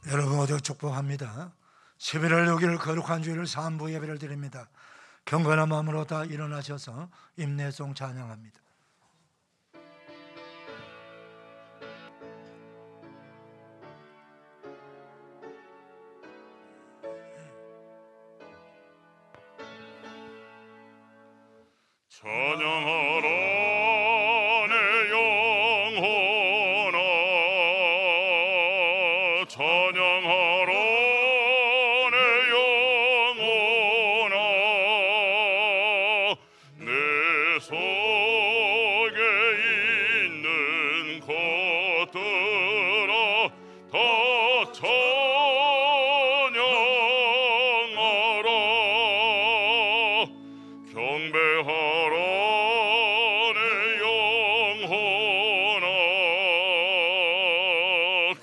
여러분 모두 축복합니다. 11월 6일 거룩한 주일 사안부 예배를 드립니다. 경건한 마음으로 다 일어나셔서 임내송 찬양합니다. 찬양하라 내 영혼아, 찬양하라 내 영혼아, 내 속에 있는 것들아 다 찬양하라. 경배하라 내 영혼아,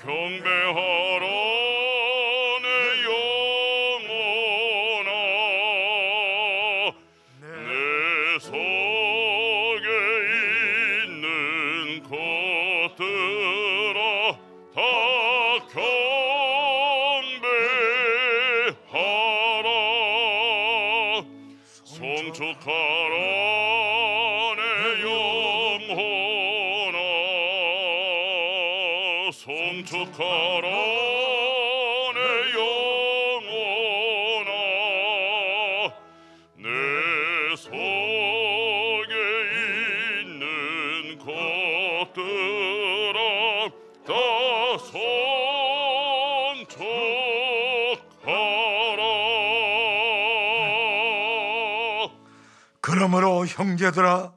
경배하라 내 영혼아, 내 속에 있는 것들아 다 경배하라. 송축하라 내 영혼아, 송축하라 내 영혼아, 내 속에 있는 것들아 다 송축하라. 그러므로 형제들아,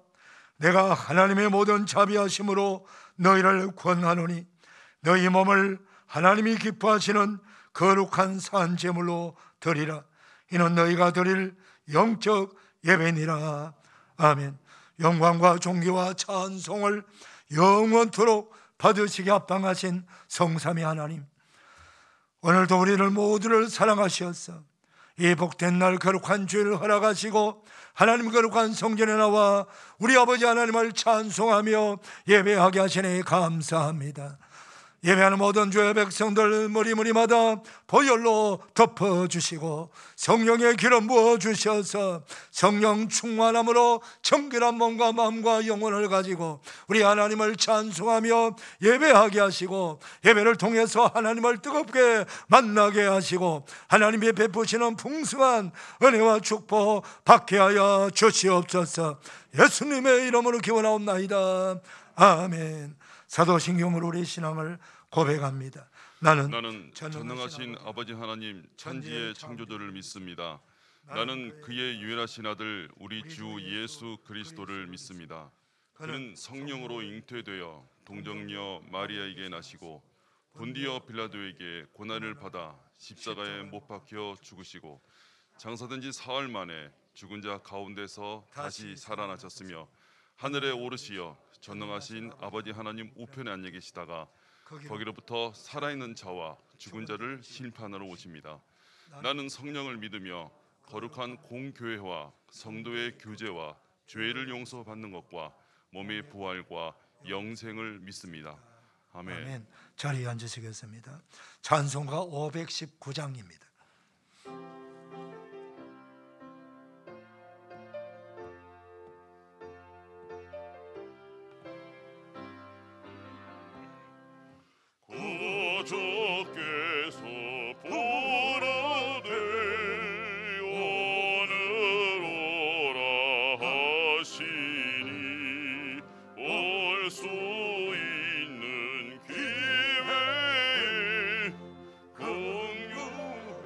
내가 하나님의 모든 자비하심으로 너희를 권하노니 너희 몸을 하나님이 기뻐하시는 거룩한 산 제물로 드리라. 이는 너희가 드릴 영적 예배니라. 아멘. 영광과 존귀와 찬송을 영원토록 받으시게 합당하신 성삼위 하나님, 오늘도 우리를 모두를 사랑하시었어 이 복된 날 거룩한 주일을 허락하시고 하나님 거룩한 성전에 나와 우리 아버지 하나님을 찬송하며 예배하게 하시니 감사합니다. 예배하는 모든 주의 백성들 무리무리마다 보혈로 덮어주시고 성령의 기름 부어주셔서 성령 충만함으로 정결한 몸과 마음과 영혼을 가지고 우리 하나님을 찬송하며 예배하게 하시고 예배를 통해서 하나님을 뜨겁게 만나게 하시고 하나님이 베푸시는 풍성한 은혜와 축복 받게 하여 주시옵소서. 예수님의 이름으로 기원하옵나이다. 아멘. 사도신경으로 우리 신앙을 고백합니다. 나는 전능하신 아버지 하나님 천지의 창조주를 믿습니다. 나는 그의 유일하신 아들 우리 주 예수 그리스도를 믿습니다. 그는 성령으로 잉태되어 동정녀 마리아에게 나시고 본디어 빌라도에게 고난을 받아 십자가에 못 박혀 죽으시고 장사된 지 사흘 만에 죽은 자 가운데서 다시 살아나셨으며 하늘에 오르시어 전능하신 아버지 하나님 우편에 앉아 계시다가 거기로부터 살아있는 자와 죽은 자를 심판하러 오십니다. 나는 성령을 믿으며 거룩한 공교회와 성도의 교제와 죄를 용서받는 것과 몸의 부활과 영생을 믿습니다. 아멘. 아멘. 자리에 앉으시겠습니다. 찬송가 519장입니다. 구주께서 부르되 오늘 오라 하시니 올 수 있는 기회에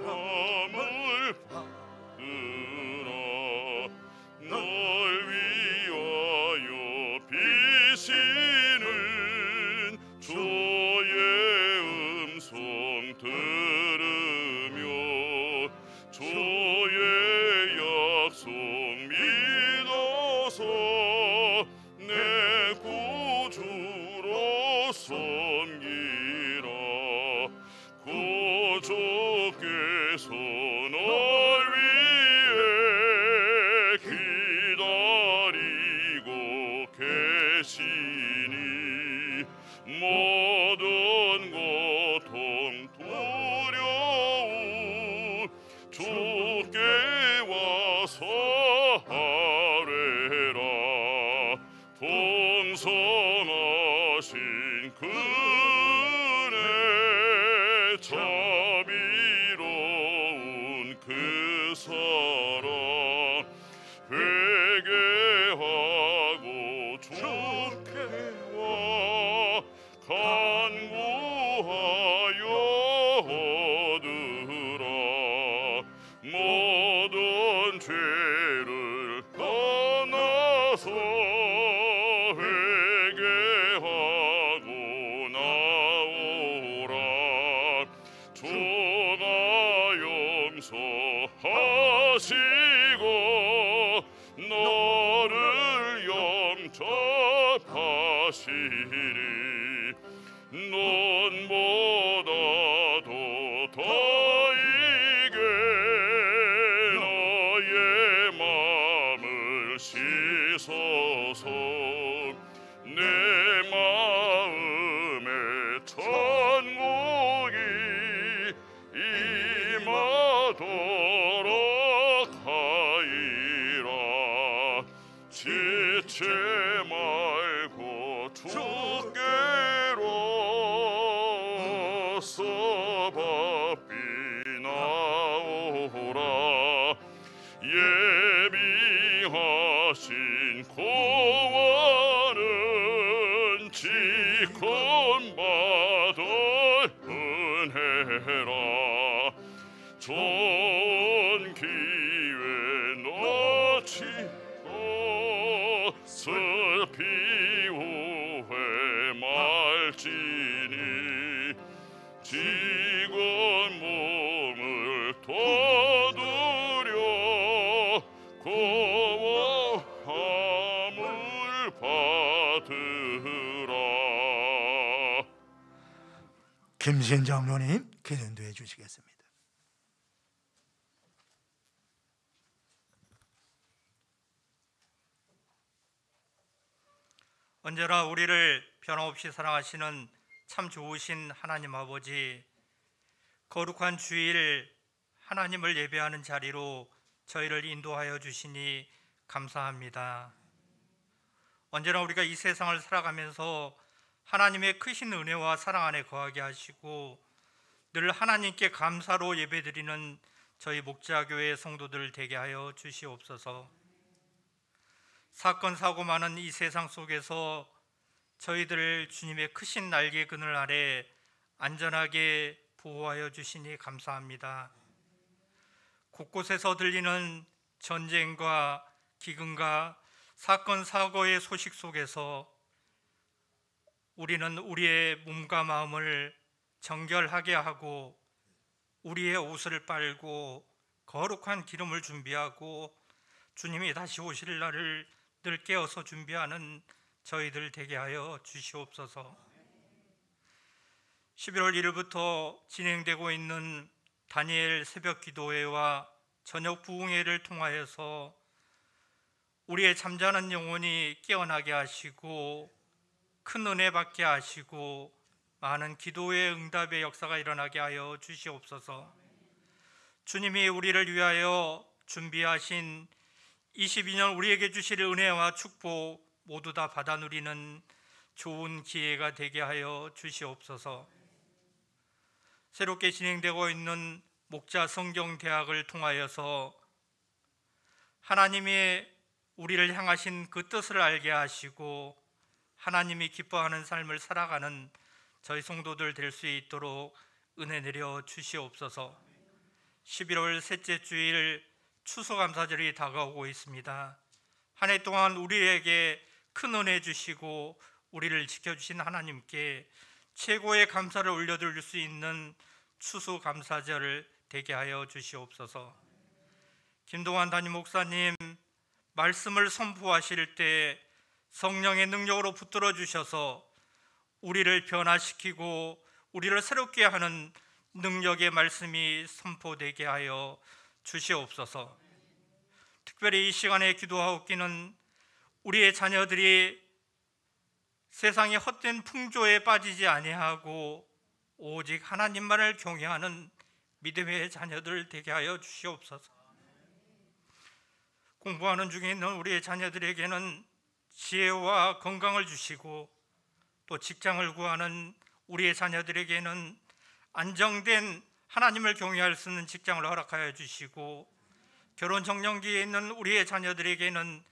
긍휼함을 받으라. 널 위하여 비시는 주의 음성 들으며 주의 약속 믿어서 내 구주로 섬기라. 구주께서 널 위해 기다리고 계시니 모든 고통 아래라 풍성하신 그네 자비로운 그 사랑 회개하고 주께와 간구하여 얻으라 모든 죄를 떠나서 회개하고 나오라 주가 용서하시고 너를 영접하시리 눈보다도 더 이게 너의 마음을 씻어서 내 마음에 천국이 임하도록 하리라 지체 말고 주께로서 바삐 나오라 예비하신 고원은 지권받을 은혜라 좋은 기회 놓치고 슬피 후회 말지니 지건 몸을 도두려 고원함을 받으라. 김신 장로님 기도해 주시겠습니다. 언제나 우리를 변함없이 사랑하시는 참 좋으신 하나님 아버지, 거룩한 주일 하나님을 예배하는 자리로 저희를 인도하여 주시니 감사합니다. 언제나 우리가 이 세상을 살아가면서 하나님의 크신 은혜와 사랑 안에 거하게 하시고 늘 하나님께 감사로 예배드리는 저희 목자교회 성도들 되게 하여 주시옵소서. 사건 사고 많은 이 세상 속에서 저희들을 주님의 크신 날개 그늘 아래 안전하게 보호하여 주시니 감사합니다. 곳곳에서 들리는 전쟁과 기근과 사건 사고의 소식 속에서 우리는 우리의 몸과 마음을 정결하게 하고 우리의 옷을 빨고 거룩한 기름을 준비하고 주님이 다시 오실 날을 늘 깨어서 준비하는 저희들 되게 하여 주시옵소서. 11월 1일부터 진행되고 있는 다니엘 새벽 기도회와 저녁 부흥회를 통하여서 우리의 잠자는 영혼이 깨어나게 하시고 큰 은혜 받게 하시고 많은 기도의 응답의 역사가 일어나게 하여 주시옵소서. 주님이 우리를 위하여 준비하신 22년 우리에게 주실 은혜와 축복 모두 다 받아 누리는 좋은 기회가 되게 하여 주시옵소서. 새롭게 진행되고 있는 목자 성경대학을 통하여서 하나님이 우리를 향하신 그 뜻을 알게 하시고 하나님이 기뻐하는 삶을 살아가는 저희 성도들 될 수 있도록 은혜 내려 주시옵소서. 11월 셋째 주일 추수감사절이 다가오고 있습니다. 한 해 동안 우리에게 큰 은혜 주시고 우리를 지켜주신 하나님께 최고의 감사를 올려드릴 수 있는 추수감사절을 되게 하여 주시옵소서. 김동환 담임 목사님 말씀을 선포하실 때 성령의 능력으로 붙들어 주셔서 우리를 변화시키고 우리를 새롭게 하는 능력의 말씀이 선포되게 하여 주시옵소서. 특별히 이 시간에 기도하옵기는 우리의 자녀들이 세상의 헛된 풍조에 빠지지 아니하고 오직 하나님만을 경외하는 믿음의 자녀들 되게 하여 주시옵소서. 공부하는 중에 있는 우리의 자녀들에게는 지혜와 건강을 주시고, 또 직장을 구하는 우리의 자녀들에게는 안정된 하나님을 경외할 수 있는 직장을 허락하여 주시고, 결혼 정년기에 있는 우리의 자녀들에게는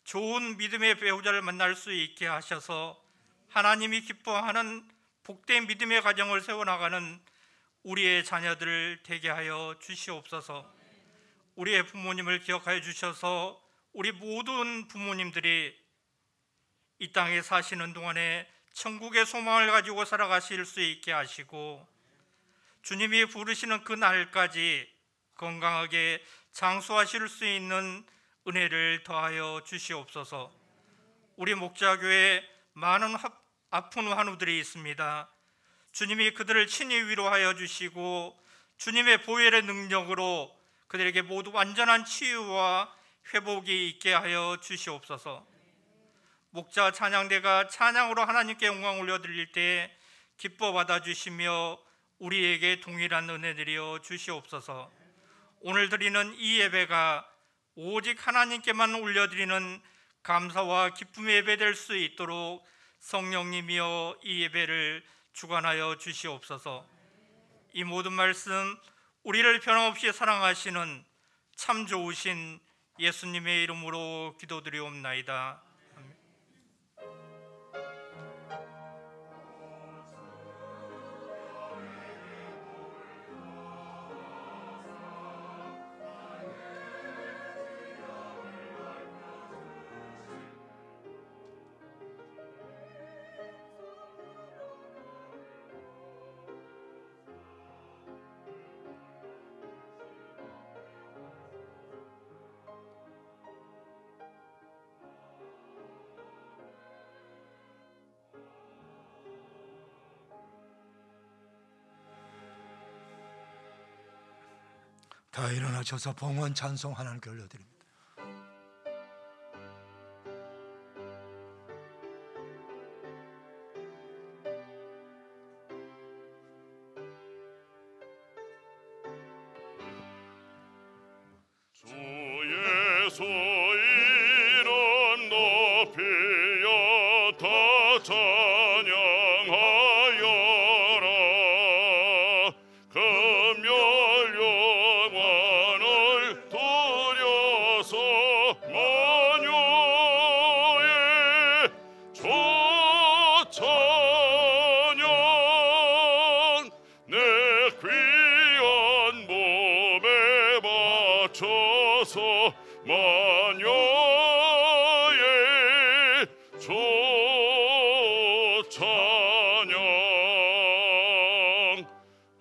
좋은 믿음의 배우자를 만날 수 있게 하셔서 하나님이 기뻐하는 복된 믿음의 가정을 세워나가는 우리의 자녀들을 되게 하여 주시옵소서. 우리의 부모님을 기억하여 주셔서 우리 모든 부모님들이 이 땅에 사시는 동안에 천국의 소망을 가지고 살아가실 수 있게 하시고, 주님이 부르시는 그 날까지 건강하게 장수하실 수 있는 은혜를 더하여 주시옵소서. 우리 목자교회에 많은 아픈 환우들이 있습니다. 주님이 그들을 친히 위로하여 주시고 주님의 보혈의 능력으로 그들에게 모두 완전한 치유와 회복이 있게 하여 주시옵소서. 목자 찬양대가 찬양으로 하나님께 영광 올려드릴 때 기뻐 받아주시며 우리에게 동일한 은혜 드려 주시옵소서. 오늘 드리는 이 예배가 오직 하나님께만 올려드리는 감사와 기쁨의 예배 될 수 있도록 성령님이여 이 예배를 주관하여 주시옵소서. 이 모든 말씀 우리를 변함없이 사랑하시는 참 좋으신 예수님의 이름으로 기도드리옵나이다. 다 일어나셔서 봉헌 찬송 하나님께 올려드립니다. 주 예수 이름 높이여 다 찬양하여라. 금요 영원을 두려서 마녀의 초찬양 내 귀한 몸에 맞춰서 마녀의 초찬양.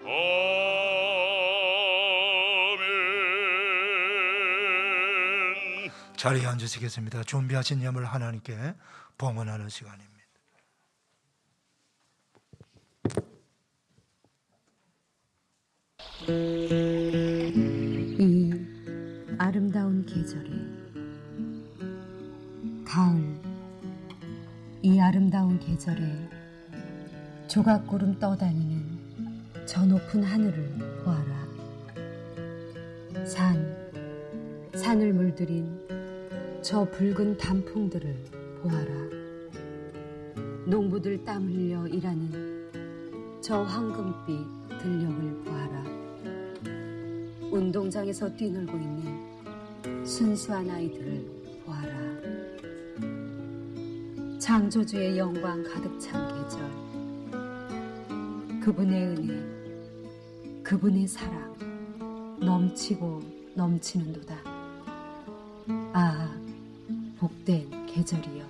아멘. 자리에 앉으시겠습니다. 준비하신 예물 하나님께 봉헌하는 시간입니다. 이 아름다운 계절에 가을, 이 아름다운 계절에 조각구름 떠다니는 저 높은 하늘을 보아라. 산을 물들인 저 붉은 단풍들을 보아라. 농부들 땀 흘려 일하는 저 황금빛 들녘을 보아라. 운동장에서 뛰놀고 있는 순수한 아이들을 보아라. 창조주의 영광 가득 찬 계절, 그분의 은혜, 그분의 사랑 넘치고 넘치는도다. 아, 복된 계절이여.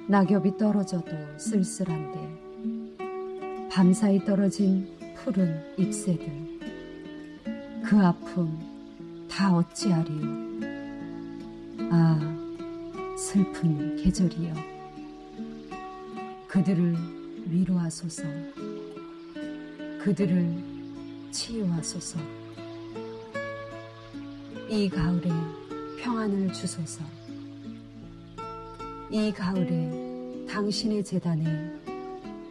낙엽이 떨어져도 쓸쓸한데 밤사이 떨어진 푸른 잎새들, 그 아픔 다 어찌하리요. 아, 슬픈 계절이여. 그들을 위로하소서. 그들을 치유하소서. 이 가을에 평안을 주소서. 이 가을에 당신의 제단에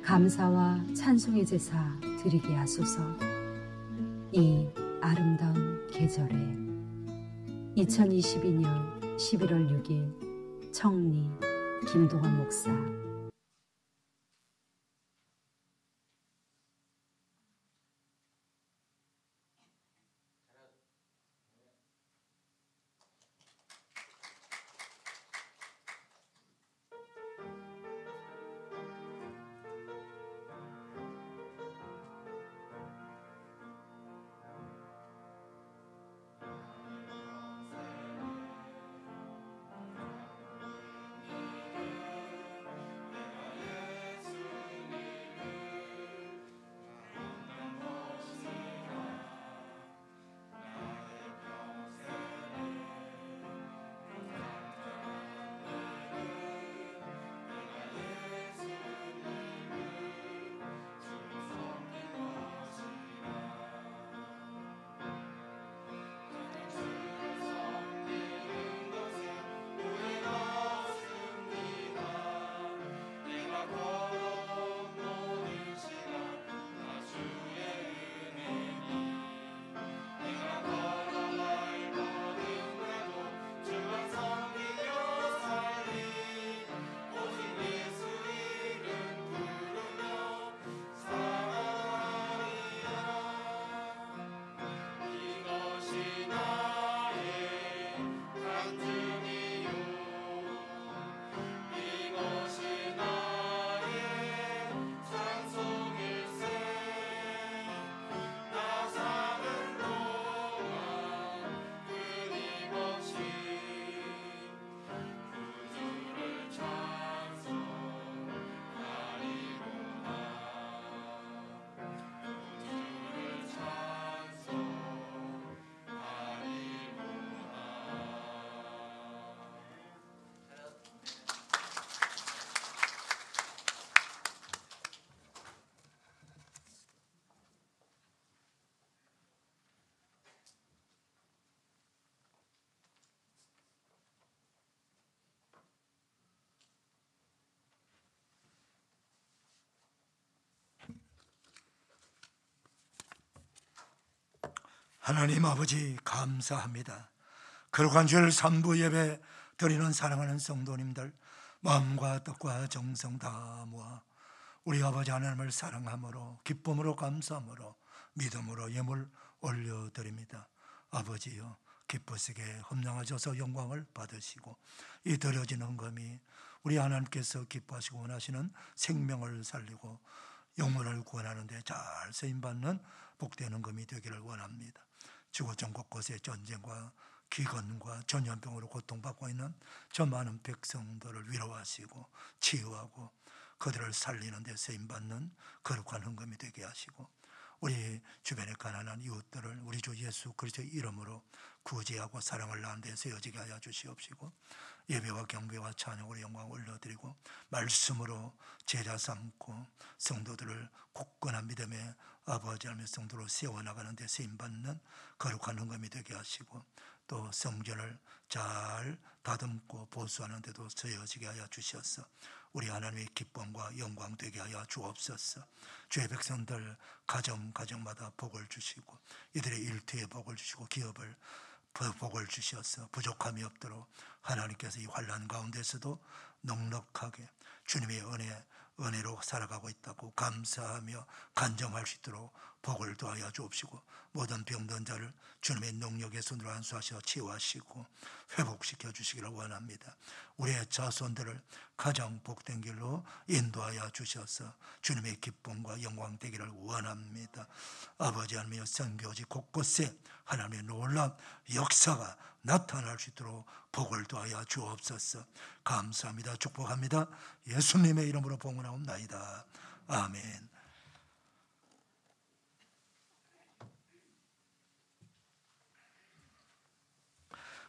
감사와 찬송의 제사 드리게 하소서. 이 아름다운 계절에 2022년 11월 6일 청리 김동환 목사. 하나님 아버지 감사합니다. 거룩한 주일 3부 예배 드리는 사랑하는 성도님들, 마음과 뜻과 정성 다 모아 우리 아버지 하나님을 사랑함으로, 기쁨으로, 감사함으로, 믿음으로 예물 올려드립니다. 아버지여, 기쁘시게 험량하셔서 영광을 받으시고 이 드려진 헌금이 우리 하나님께서 기뻐하시고 원하시는 생명을 살리고 영혼을 구원하는 데 잘 쓰임받는 복된 헌금이 되기를 원합니다. 지구촌 곳곳에 전쟁과 기근과 전염병으로 고통받고 있는 저 많은 백성들을 위로하시고 치유하고 그들을 살리는 데 쓰임받는 거룩한 헌금이 되게 하시고 우리 주변에 가난한 이웃들을 우리 주 예수 그리스도의 이름으로 구제하고 사랑을 나누는 데 쓰여지게 하여 주시옵시고 예배와 경배와 찬양으로 영광 올려드리고 말씀으로 제자 삼고 성도들을 굳건한 믿음의 아버지 하나님의 성도로 세워나가는 데 쓰임받는 거룩한 헌금이 되게 하시고 또 성전을 잘 다듬고 보수하는 데도 쓰여지게 하여 주셔서 우리 하나님의 기쁨과 영광 되게 하여 주옵소서. 주의 백성들 가정마다 복을 주시고 이들의 일터에 복을 주시고 기업을 복을 주셔서 부족함이 없도록 하나님께서 이 환난 가운데서도 넉넉하게 주님의 은혜로 살아가고 있다고 감사하며 간정할 수 있도록 복을 더하여 주옵시고 모든 병든 자를 주님의 능력의 손으로 안수하셔 치유하시고 회복시켜 주시기를 원합니다. 우리의 자손들을 가장 복된 길로 인도하여 주셔서 주님의 기쁨과 영광 되기를 원합니다. 아버지 하나님의 선교지 곳곳에 하나님의 놀라운 역사가 나타날 수 있도록 복을 더하여 주옵소서. 감사합니다. 축복합니다. 예수님의 이름으로 봉헌하옵나이다. 아멘.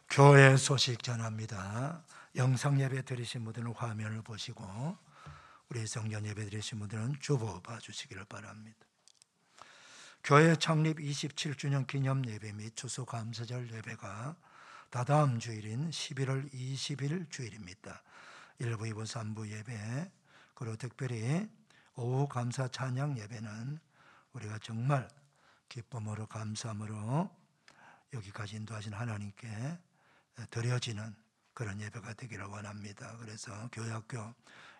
교회 소식 전합니다. 영상 예배 드리신 분들은 화면을 보시고 우리 성전 예배 드리신 분들은 주보 봐주시기를 바랍니다. 교회 창립 27주년 기념 예배 및 추수 감사절 예배가 다다음 주일인 11월 20일 주일입니다. 1부, 2부, 3부 예배 그리고 특별히 오후 감사 찬양 예배는 우리가 정말 기쁨으로 감사함으로 여기까지 인도하신 하나님께 드려지는 그런 예배가 되기를 원합니다. 그래서 교회학교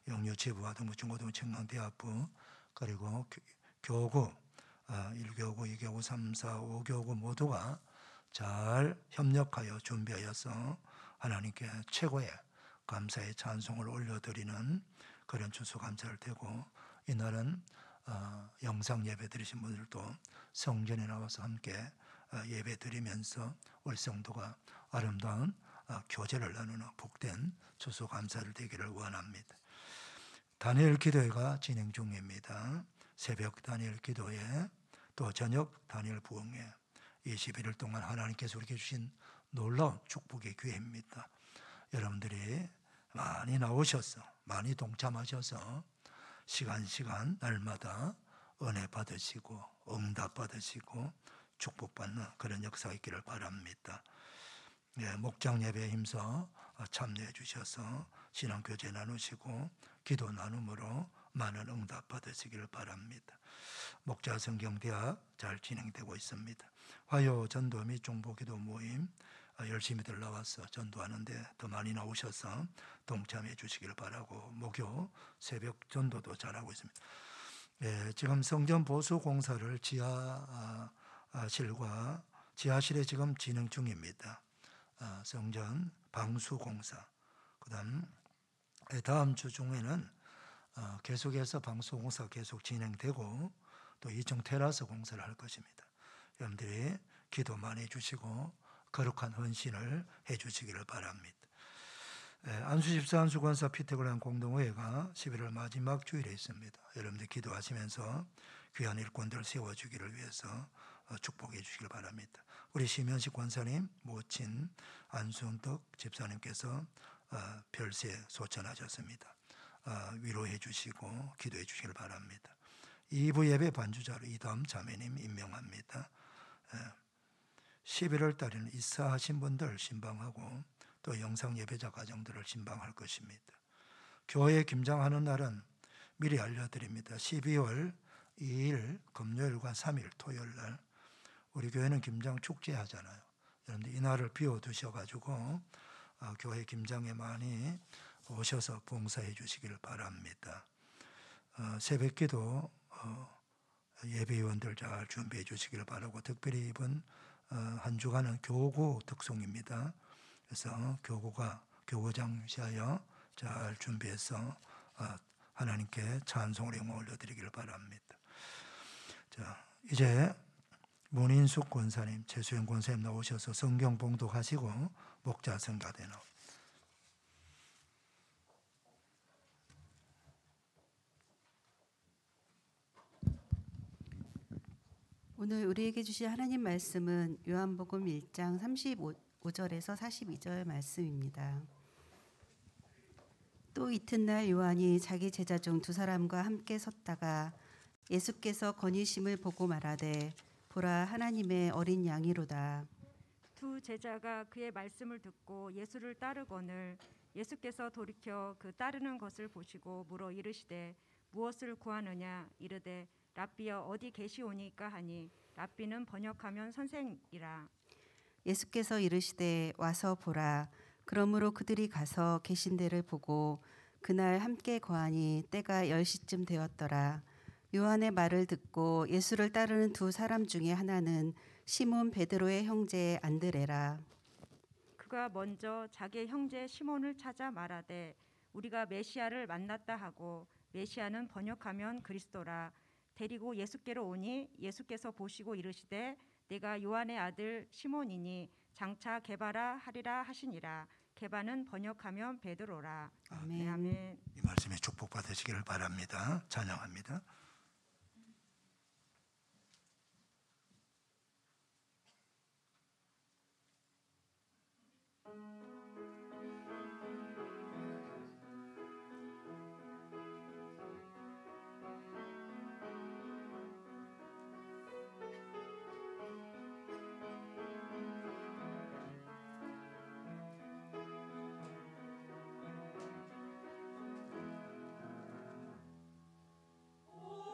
영유치부와 중고등 청강대학부 그리고 교구 1교구, 2교구, 3, 4, 5교구 모두가 잘 협력하여 준비하여서 하나님께 최고의 감사의 찬송을 올려드리는 그런 추수감사를 되고, 이날은 영상 예배 드리신 분들도 성전에 나와서 함께 예배 드리면서 우리 성도가 아름다운 교제를 나누는 복된 추수감사를 되기를 원합니다. 다니엘 기도회가 진행 중입니다. 새벽 다니엘 기도회, 또 저녁 다니엘 부흥회, 21일 동안 하나님께서 우리에게 주신 놀라운 축복의 기회입니다. 여러분들이 많이 나오셔서 많이 동참하셔서 시간 날마다 은혜 받으시고 응답 받으시고 축복받는 그런 역사가 있기를 바랍니다. 목장 예배에 힘써 참여해 주셔서 신앙교제 나누시고 기도 나눔으로 많은 응답 받으시기를 바랍니다. 목자 성경대학 잘 진행되고 있습니다. 화요 전도 및 중보기도 모임 열심히들 나와서 전도하는데 더 많이 나오셔서 동참해 주시기를 바라고, 목요 새벽 전도도 잘하고 있습니다. 지금 성전 보수 공사를 지하실에 지금 진행 중입니다. 성전 방수 공사, 다음 주 중에는 계속해서 방수 공사 계속 진행되고 또 2층 테라스 공사를 할 것입니다. 여러분들이 기도 많이 해주시고 거룩한 헌신을 해주시기를 바랍니다. 안수14 안수관사 피태골한 공동회가 11월 마지막 주일에 있습니다. 여러분들 기도하시면서 귀한 일꾼들 세워주기를 위해서 축복해 주시길 바랍니다. 우리 심현식 권사님, 모친 안순덕 집사님께서 별세 소천하셨습니다. 위로해 주시고 기도해 주시길 바랍니다. 2부 예배 반주자로 이담 자매님 임명합니다. 11월 달에는 이사하신 분들 신방하고 또 영상 예배자 가정들을 신방할 것입니다. 교회 김장하는 날은 미리 알려드립니다. 12월 2일 금요일과 3일 토요일 날 우리 교회는 김장 축제 하잖아요. 여러분들 이날을 비워두셔가지고 교회 김장에 많이 오셔서 봉사해 주시기를 바랍니다. 새벽기도 예배위원들 잘 준비해 주시기를 바라고, 특별히 이번 한 주간은 교구 특송입니다. 그래서 교구장 시하여 잘 준비해서 하나님께 찬송을 영광 올려드리기를 바랍니다. 자, 이제 문인숙 권사님, 최수영 권사님 나오셔서 성경 봉독하시고 목자 성가대 나옵니다. 오늘 우리에게 주신 하나님 말씀은 요한복음 1장 35절에서 42절 말씀입니다. 또 이튿날 요한이 자기 제자 중 두 사람과 함께 섰다가 예수께서 거니심을 보고 말하되 보라 하나님의 어린 양이로다. 두 제자가 그의 말씀을 듣고 예수를 따르거늘 예수께서 돌이켜 그 따르는 것을 보시고 물어 이르시되 무엇을 구하느냐 이르되 랍비여 어디 계시오니까 하니 랍비는 번역하면 선생이라. 예수께서 이르시되 와서 보라. 그러므로 그들이 가서 계신 데를 보고 그날 함께 거하니 때가 10시쯤 되었더라. 요한의 말을 듣고 예수를 따르는 두 사람 중에 하나는 시몬 베드로의 형제 안드레라. 그가 먼저 자기의 형제 시몬을 찾아 말하되 우리가 메시아를 만났다 하고 메시아는 번역하면 그리스도라. 데리고 예수께로 오니 예수께서 보시고 이르시되 내가 요한의 아들 시몬이니 장차 게바라 하리라 하시니라. 게바는 번역하면 베드로라. 아멘. 네, 아멘. 이 말씀에 축복 받으시기를 바랍니다. 찬양합니다. 오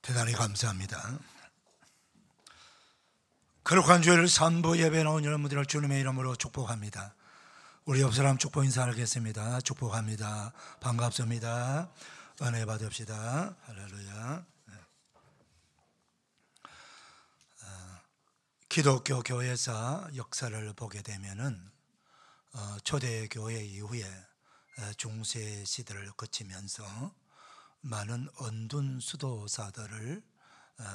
대단히 감사합니다. 거룩한 주일 3부 예배 나온 여러분들을 주님의 이름으로 축복합니다. 우리 옆 사람 축복 인사하겠습니다. 축복합니다. 반갑습니다. 은혜 받읍시다. 할렐루야. 기독교 교회사 역사를 보게 되면은 초대교회 이후에 중세 시대를 거치면서 많은 언둔 수도사들을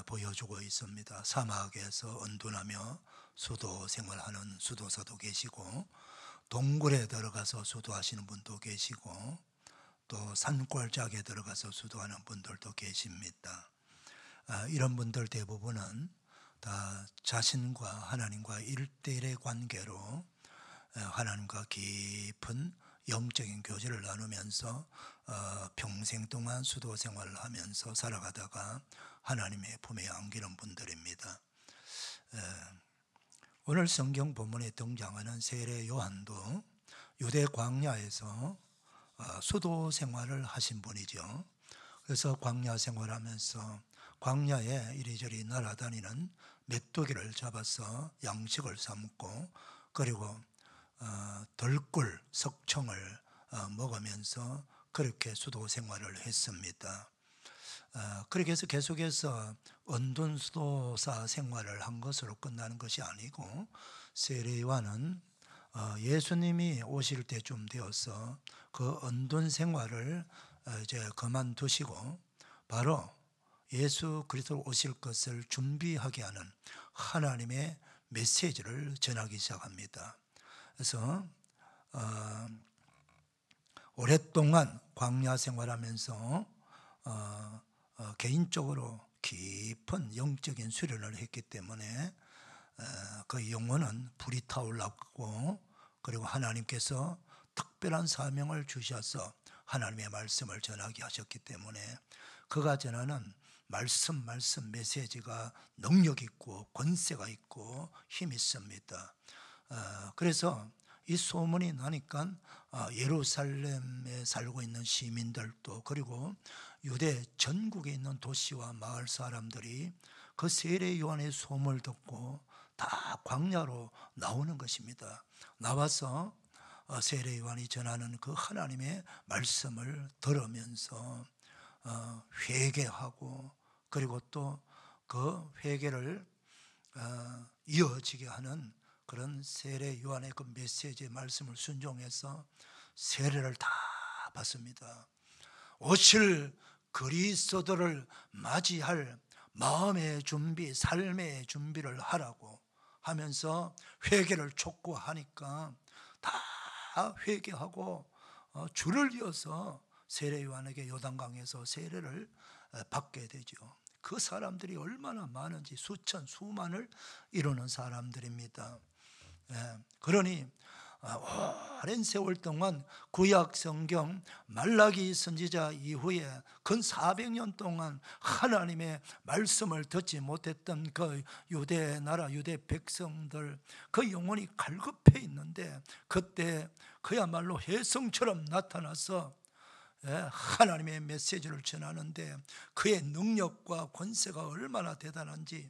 보여주고 있습니다. 사막에서 언둔하며 수도 생활하는 수도사도 계시고, 동굴에 들어가서 수도하시는 분도 계시고, 또 산골짜기에 들어가서 수도하는 분들도 계십니다. 이런 분들 대부분은 다 자신과 하나님과 1대1의 관계로 하나님과 깊은 영적인 교제를 나누면서 평생 동안 수도 생활을 하면서 살아가다가 하나님의 품에 안기는 분들입니다. 오늘 성경 본문에 등장하는 세례 요한도 유대 광야에서 수도 생활을 하신 분이죠. 그래서 광야 생활하면서 광야에 이리저리 날아다니는 메뚜기를 잡아서 양식을 삼고, 그리고 덜꿀, 석청을 먹으면서 그렇게 수도 생활을 했습니다. 그렇게 해서 계속해서 언둔 수도사 생활을 한 것으로 끝나는 것이 아니고, 세례 요한은 예수님이 오실 때쯤 되어서 그 언둔 생활을 이제 그만두시고 바로 예수 그리스도 오실 것을 준비하게 하는 하나님의 메시지를 전하기 시작합니다. 그래서 오랫동안 광야 생활하면서 개인적으로 깊은 영적인 수련을 했기 때문에 그 영혼은 불이 타올랐고, 그리고 하나님께서 특별한 사명을 주셔서 하나님의 말씀을 전하게 하셨기 때문에 그가 전하는 말씀 메시지가 능력 있고 권세가 있고 힘이 있습니다. 그래서 이 소문이 나니까 예루살렘에 살고 있는 시민들도, 그리고 유대 전국에 있는 도시와 마을 사람들이 그 세례 요한의 소문을 듣고 다 광야로 나오는 것입니다. 나와서 세례 요한이 전하는 그 하나님의 말씀을 들으면서 회개하고, 그리고 또 그 회개를 이어지게 하는 그런 세례 요한의 그 메시지 말씀을 순종해서 세례를 다 받습니다. 오실 그리스도를 맞이할 마음의 준비, 삶의 준비를 하라고 하면서 회개를 촉구하니까 다 회개하고 줄을 이어서 세례 요한에게 요단강에서 세례를 받게 되죠. 그 사람들이 얼마나 많은지 수천 수만을 이루는 사람들입니다. 그러니 오랜 세월 동안 구약 성경 말라기 선지자 이후에 근 400년 동안 하나님의 말씀을 듣지 못했던 그 유대 나라 유대 백성들, 그 영혼이 갈급해 있는데, 그때 그야말로 혜성처럼 나타나서 하나님의 메시지를 전하는데 그의 능력과 권세가 얼마나 대단한지,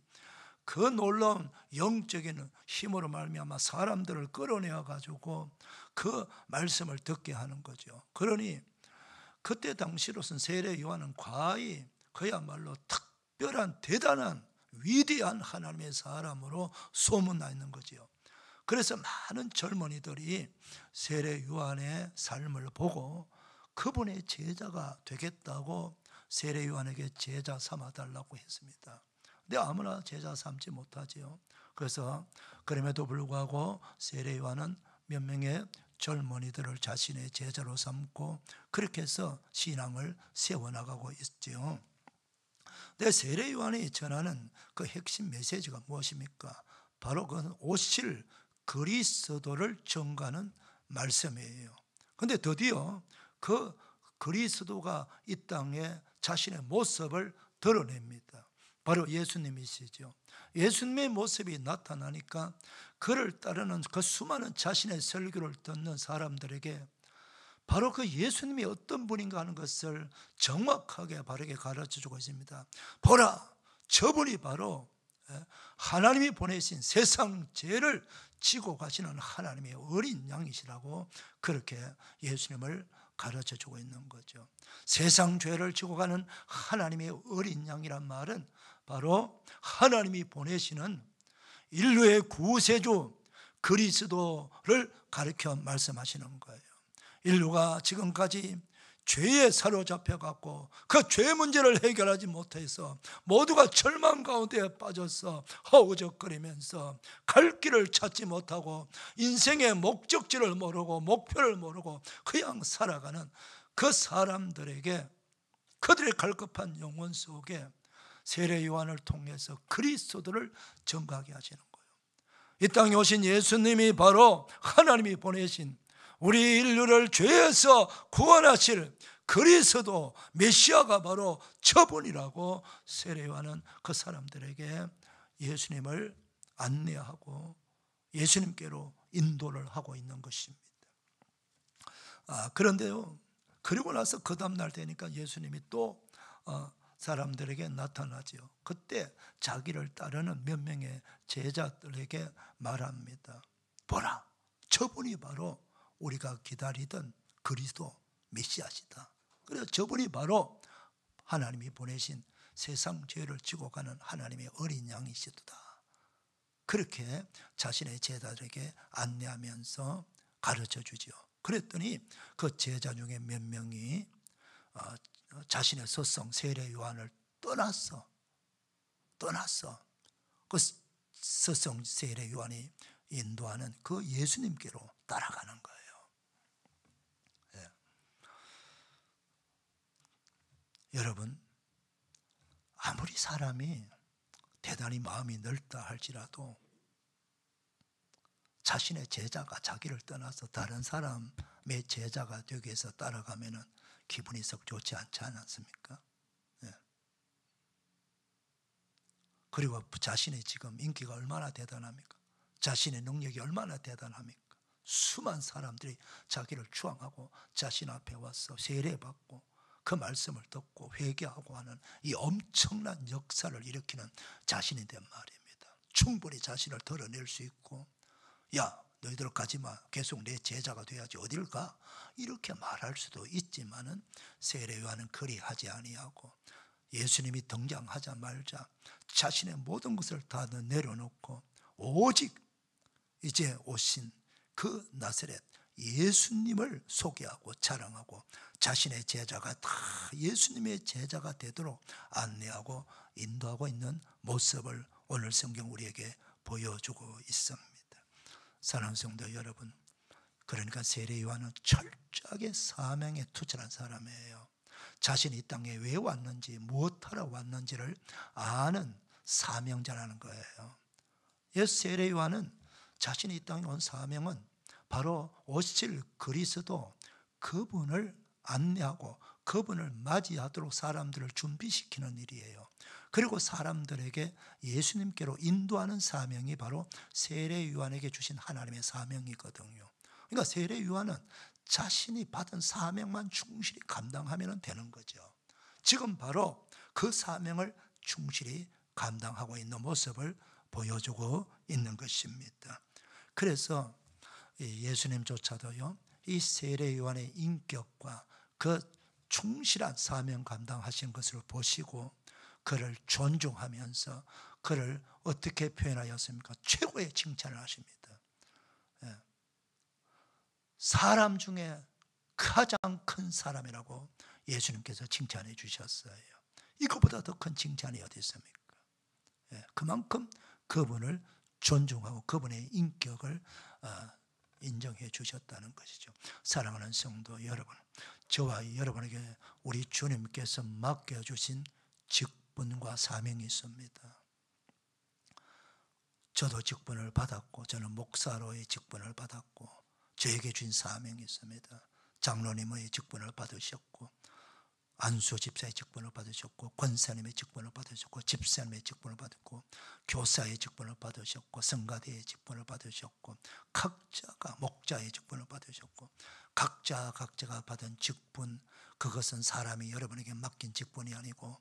그 놀라운 영적인 힘으로 말미암아 사람들을 끌어내어 가지고 그 말씀을 듣게 하는 거죠. 그러니 그때 당시로선 세례 요한은 과히 그야말로 특별한 대단한 위대한 하나님의 사람으로 소문나 있는 거죠. 그래서 많은 젊은이들이 세례 요한의 삶을 보고 그분의 제자가 되겠다고 세례 요한에게 제자 삼아달라고 했습니다. 근데 아무나 제자 삼지 못하지요. 그래서 그럼에도 불구하고 세례 요한은 몇 명의 젊은이들을 자신의 제자로 삼고 그렇게 해서 신앙을 세워나가고 있지요. 근데 세례 요한이 전하는 그 핵심 메시지가 무엇입니까? 바로 그 오실 그리스도를 전가하는 말씀이에요. 근데 드디어 그 그리스도가 이 땅에 자신의 모습을 드러냅니다. 바로 예수님이시죠. 예수님의 모습이 나타나니까 그를 따르는 그 수많은 자신의 설교를 듣는 사람들에게 바로 그 예수님이 어떤 분인가 하는 것을 정확하게 바르게 가르쳐주고 있습니다. 보라, 저분이 바로 하나님이 보내신 세상 죄를 지고 가시는 하나님의 어린 양이시라고 그렇게 예수님을 가르쳐주고 있는 거죠. 세상 죄를 지고 가는 하나님의 어린 양이란 말은 바로 하나님이 보내시는 인류의 구세주 그리스도를 가르쳐 말씀하시는 거예요. 인류가 지금까지 죄에 사로잡혀 갖고 그 죄 문제를 해결하지 못해서 모두가 절망 가운데 빠져서 허우적거리면서 갈 길을 찾지 못하고 인생의 목적지를 모르고 목표를 모르고 그냥 살아가는 그 사람들에게 그들의 갈급한 영혼 속에 세례 요한을 통해서 그리스도를 전가하게 하시는 거예요. 이 땅에 오신 예수님이 바로 하나님이 보내신 우리 인류를 죄에서 구원하실 그리스도 메시아가 바로 저분이라고 세례 요한은 그 사람들에게 예수님을 안내하고 예수님께로 인도를 하고 있는 것입니다. 그런데요, 그리고 나서 그 다음날 되니까 예수님이 또 사람들에게 나타나죠. 그때 자기를 따르는 몇 명의 제자들에게 말합니다. 보라, 저분이 바로 우리가 기다리던 그리스도 메시아시다. 그래서 저분이 바로 하나님이 보내신 세상 죄를 지고 가는 하나님의 어린 양이시다. 그렇게 자신의 제자들에게 안내하면서 가르쳐 주죠. 그랬더니 그 제자 중에 몇 명이 자신의 스승 세례 요한을 떠났어. 그 스승 세례 요한이 인도하는 그 예수님께로 따라가는 거예요. 여러분, 아무리 사람이 대단히 마음이 넓다 할지라도 자신의 제자가 자기를 떠나서 다른 사람의 제자가 되기 위해서 따라가면 기분이 썩 좋지 않지 않습니까? 그리고 자신의 지금 인기가 얼마나 대단합니까? 자신의 능력이 얼마나 대단합니까? 수많은 사람들이 자기를 추앙하고 자신 앞에 와서 세례받고 그 말씀을 듣고 회개하고 하는 이 엄청난 역사를 일으키는 자신이 된 말입니다. 충분히 자신을 드러낼 수 있고, 야, 너희들 가지 마, 계속 내 제자가 돼야지, 어딜 가? 이렇게 말할 수도 있지만은 세례 요한은 그리 하지 아니하고 예수님이 등장하자마자 자신의 모든 것을 다 내려놓고 오직 이제 오신 그 나사렛 예수님을 소개하고 자랑하고 자신의 제자가 다 예수님의 제자가 되도록 안내하고 인도하고 있는 모습을 오늘 성경 우리에게 보여주고 있습니다. 사랑하는 성도 여러분, 그러니까 세례 요한은 철저하게 사명에 투철한 사람이에요. 자신이 이 땅에 왜 왔는지 무엇하러 왔는지를 아는 사명자라는 거예요. 세례 요한은 자신이 이 땅에 온 사명은 바로 오실 그리스도 그분을 안내하고 그분을 맞이하도록 사람들을 준비시키는 일이에요. 그리고 사람들에게 예수님께로 인도하는 사명이 바로 세례 요한에게 주신 하나님의 사명이거든요. 그러니까 세례 요한은 자신이 받은 사명만 충실히 감당하면 되는 거죠. 지금 바로 그 사명을 충실히 감당하고 있는 모습을 보여주고 있는 것입니다. 그래서 예수님조차도요, 이 세례 요한의 인격과 그 충실한 사명 감당하신 것을 보시고 그를 존중하면서 그를 어떻게 표현하였습니까? 최고의 칭찬을 하십니다. 사람 중에 가장 큰 사람이라고 예수님께서 칭찬해 주셨어요. 이거보다 더 큰 칭찬이 어디 있습니까? 그만큼 그분을 존중하고 그분의 인격을 인정해 주셨다는 것이죠. 사랑하는 성도 여러분, 저와 여러분에게 우리 주님께서 맡겨주신 직분과 사명이 있습니다. 저도 직분을 받았고, 저는 목사로의 직분을 받았고, 저에게 주신 사명이 있습니다. 장로님의 직분을 받으셨고, 안수 집사의 직분을 받으셨고, 권사님의 직분을 받으셨고, 집사님의 직분을 받았고, 교사의 직분을 받으셨고, 성가대의 직분을 받으셨고, 각자가 목자의 직분을 받으셨고, 각자가 받은 직분, 그것은 사람이 여러분에게 맡긴 직분이 아니고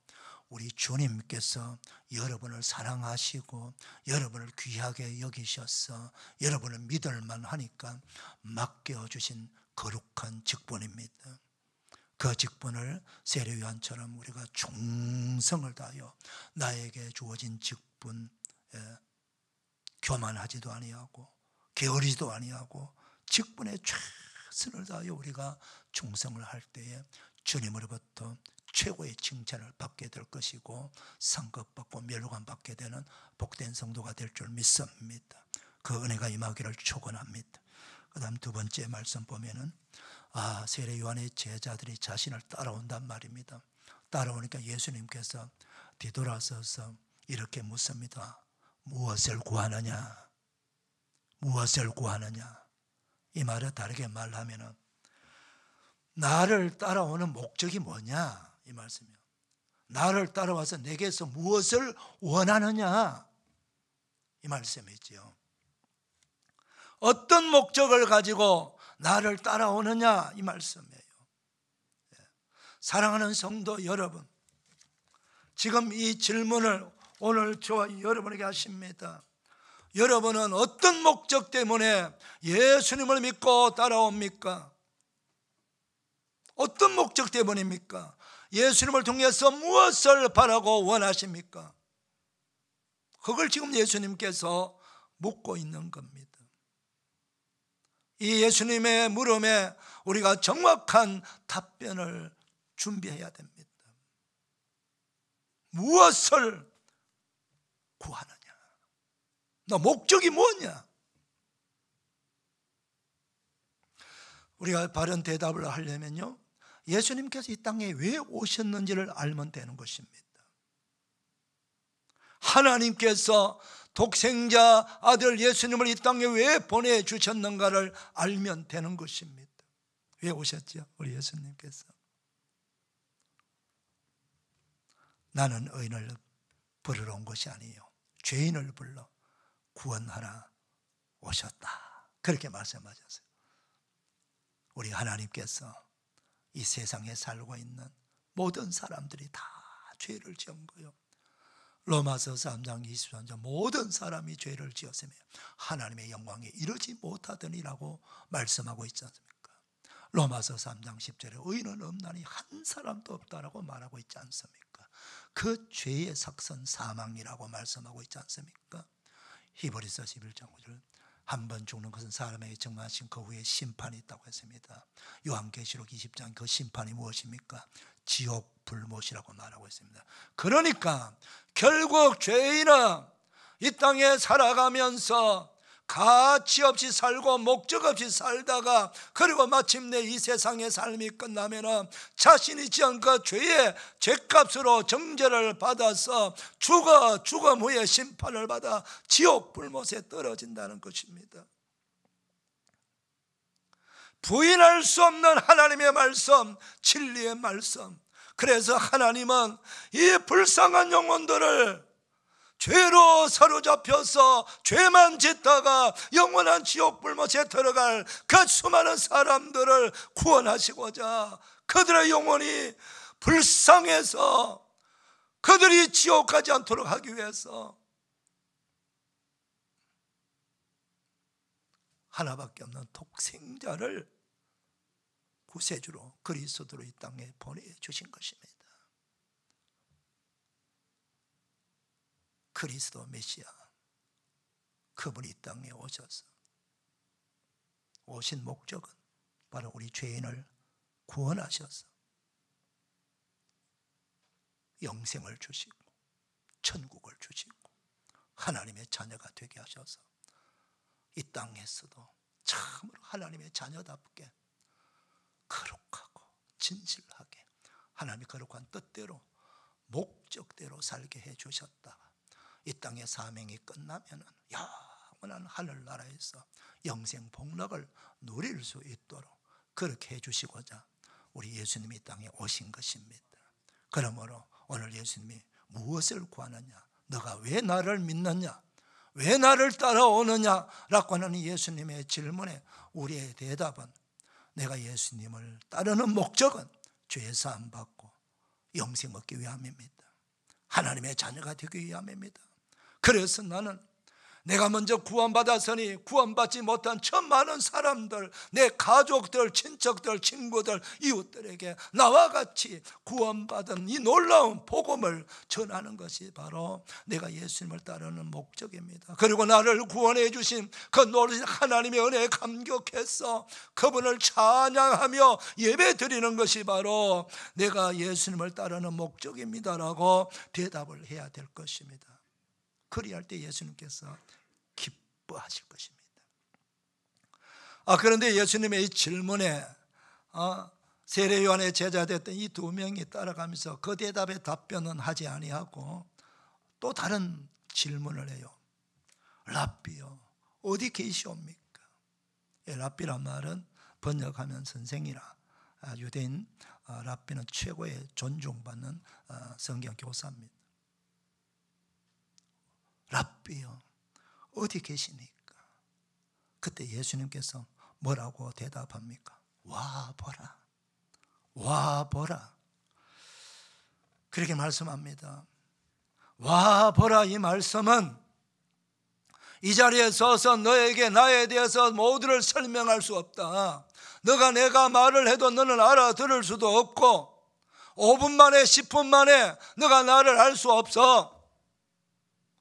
우리 주님께서 여러분을 사랑하시고 여러분을 귀하게 여기셔서 여러분을 믿을만 하니까 맡겨주신 거룩한 직분입니다. 그 직분을 세례요한처럼 우리가 충성을 다하여 나에게 주어진 직분, 교만하지도 아니하고 게으르지도 아니하고 직분에 최선을 다하여 우리가 충성을 할 때에 주님으로부터 최고의 칭찬을 받게 될 것이고 상급받고 멸관 받게 되는 복된 성도가 될 줄 믿습니다. 그 은혜가 임하기를 축원합니다. 그 다음 두 번째 말씀 보면은 세례 요한의 제자들이 자신을 따라온단 말입니다. 따라오니까 예수님께서 뒤돌아서서 이렇게 묻습니다. 무엇을 구하느냐? 무엇을 구하느냐? 이 말을 다르게 말하면은 나를 따라오는 목적이 뭐냐? 이 말씀이요. 나를 따라와서 내게서 무엇을 원하느냐? 이 말씀이지요. 어떤 목적을 가지고 나를 따라오느냐? 이 말씀이에요. 사랑하는 성도 여러분, 지금 이 질문을 오늘 저와 여러분에게 하십니다. 여러분은 어떤 목적 때문에 예수님을 믿고 따라옵니까? 어떤 목적 때문입니까? 예수님을 통해서 무엇을 바라고 원하십니까? 그걸 지금 예수님께서 묻고 있는 겁니다. 이 예수님의 물음에 우리가 정확한 답변을 준비해야 됩니다. 무엇을 구하느냐? 너 목적이 뭐냐? 우리가 바른 대답을 하려면요, 예수님께서 이 땅에 왜 오셨는지를 알면 되는 것입니다. 하나님께서 독생자 아들 예수님을 이 땅에 왜 보내주셨는가를 알면 되는 것입니다. 왜 오셨죠? 우리 예수님께서 나는 의인을 부르러 온 것이 아니에요, 죄인을 불러 구원하러 오셨다, 그렇게 말씀하셨어요. 우리 하나님께서 이 세상에 살고 있는 모든 사람들이 다 죄를 지은 거예요. 로마서 3장 23절 모든 사람이 죄를 지었으며 하나님의 영광에 이르지 못하더니라고 말씀하고 있지 않습니까? 로마서 3장 10절에 의인은 없나니 한 사람도 없다라고 말하고 있지 않습니까? 그 죄의 삭선 사망이라고 말씀하고 있지 않습니까? 히브리서 11장 5절 한 번 죽는 것은 사람에게 정하신 그 후에 심판이 있다고 했습니다. 요한계시록 20장 그 심판이 무엇입니까? 지옥 불못이라고 말하고 있습니다. 그러니까 결국 죄인은 이 땅에 살아가면서 가치 없이 살고 목적 없이 살다가 그리고 마침내 이 세상의 삶이 끝나면 자신이 지은 그 죄의 죄값으로 정죄를 받아서 죽음 후에 심판을 받아 지옥 불못에 떨어진다는 것입니다. 부인할 수 없는 하나님의 말씀, 진리의 말씀. 그래서 하나님은 이 불쌍한 영혼들을 죄로 사로잡혀서 죄만 짓다가 영원한 지옥 불못에 들어갈 그 수많은 사람들을 구원하시고자 그들의 영혼이 불쌍해서 그들이 지옥 가지 않도록 하기 위해서 하나밖에 없는 독생자를 구세주로 그리스도로 이 땅에 보내주신 것입니다. 그리스도 메시아, 그분이 이 땅에 오셔서 오신 목적은 바로 우리 죄인을 구원하셔서 영생을 주시고 천국을 주시고 하나님의 자녀가 되게 하셔서 이 땅에서도 참으로 하나님의 자녀답게 거룩하고 진실하게 하나님의 거룩한 뜻대로 목적대로 살게 해주셨다. 이 땅의 사명이 끝나면 영원한 하늘나라에서 영생 복락을 누릴 수 있도록 그렇게 해주시고자 우리 예수님이 이 땅에 오신 것입니다. 그러므로 오늘 예수님이 무엇을 구하느냐, 너가 왜 나를 믿느냐, 왜 나를 따라오느냐 라고 하는 예수님의 질문에 우리의 대답은 내가 예수님을 따르는 목적은 죄 사함 받고 영생 얻기 위함입니다. 하나님의 자녀가 되기 위함입니다. 그래서 나는 내가 먼저 구원받았으니 구원받지 못한 저 많은 사람들, 내 가족들, 친척들, 친구들, 이웃들에게 나와 같이 구원받은 이 놀라운 복음을 전하는 것이 바로 내가 예수님을 따르는 목적입니다. 그리고 나를 구원해 주신 그 놀라신 하나님의 은혜에 감격해서 그분을 찬양하며 예배 드리는 것이 바로 내가 예수님을 따르는 목적입니다라고 대답을 해야 될 것입니다. 그리할 때 예수님께서 기뻐하실 것입니다. 그런데 예수님의 이 질문에 세례 요한의 제자 됐던 이 두 명이 따라가면서 그 대답에 답변은 하지 아니하고 또 다른 질문을 해요. 랍비요, 어디 계시옵니까? 랍비란 말은 번역하면 선생이라, 유대인 랍비는 최고의 존중받는 성경 교사입니다. 랍비요, 어디 계시니까? 그때 예수님께서 뭐라고 대답합니까? 와 보라, 와 보라. 그렇게 말씀합니다. 와 보라, 이 말씀은 이 자리에 서서 너에게 나에 대해서 모두를 설명할 수 없다. 내가 말을 해도 너는 알아들을 수도 없고 5분 만에 10분 만에 너가 나를 알 수 없어.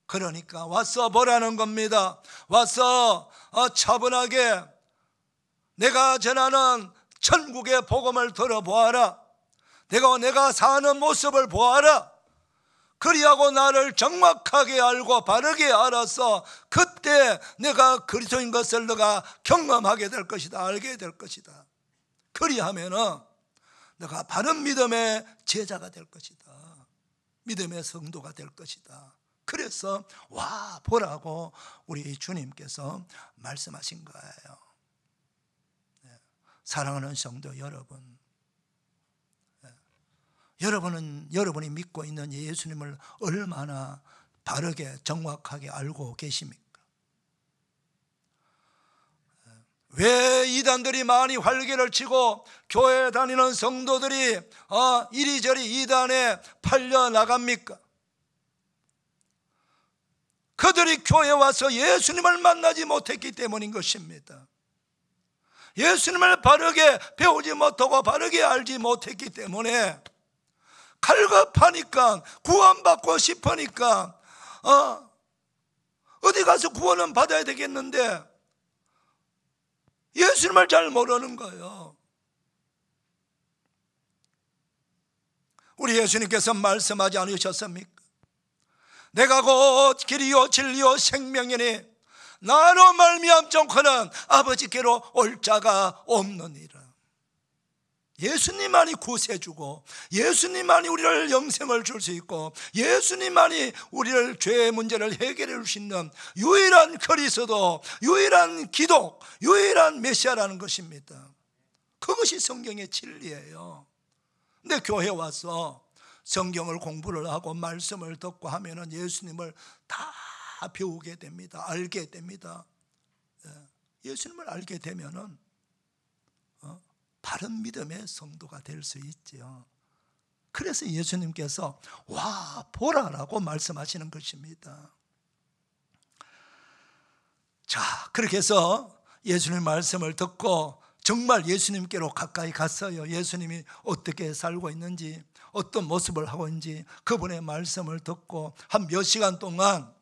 그러니까 와서 보라는 겁니다. 와서 차분하게 내가 전하는 천국의 복음을 들어보아라. 내가 사는 모습을 보아라. 그리하고 나를 정확하게 알고 바르게 알아서 그때 내가 그리스도인 것을 너가 경험하게 될 것이다. 알게 될 것이다. 그리하면은 너가 바른 믿음의 제자가 될 것이다. 믿음의 성도가 될 것이다. 그래서 와 보라고 우리 주님께서 말씀하신 거예요. 사랑하는 성도 여러분, 여러분이 믿고 있는 예수님을 얼마나 바르게 정확하게 알고 계십니까? 왜 이단들이 많이 활개를 치고 교회 다니는 성도들이 이리저리 이단에 팔려 나갑니까? 그들이 교회에 와서 예수님을 만나지 못했기 때문인 것입니다. 예수님을 바르게 배우지 못하고 바르게 알지 못했기 때문에 갈급하니까 구원받고 싶으니까 어디 가서 구원은 받아야 되겠는데 예수님을 잘 모르는 거예요. 우리 예수님께서 말씀하지 않으셨습니까? 내가 곧 길이요 진리요 생명이니 나로 말미암정커는 아버지께로 올 자가 없느니라. 예수님만이 구세주고 예수님만이 우리를 영생을 줄 수 있고 예수님만이 우리를 죄의 문제를 해결해 줄 수 있는 유일한 그리스도, 유일한 기독, 유일한 메시아라는 것입니다. 그것이 성경의 진리예요. 근데 교회 와서 성경을 공부를 하고 말씀을 듣고 하면은 예수님을 다 배우게 됩니다. 알게 됩니다. 예수님을 알게 되면은 바른 믿음의 성도가 될 수 있지요. 그래서 예수님께서 와 보라라고 말씀하시는 것입니다. 자, 그렇게 해서 예수님 말씀을 듣고 정말 예수님께로 가까이 갔어요. 예수님이 어떻게 살고 있는지, 어떤 모습을 하고 있는지 그분의 말씀을 듣고 한 몇 시간 동안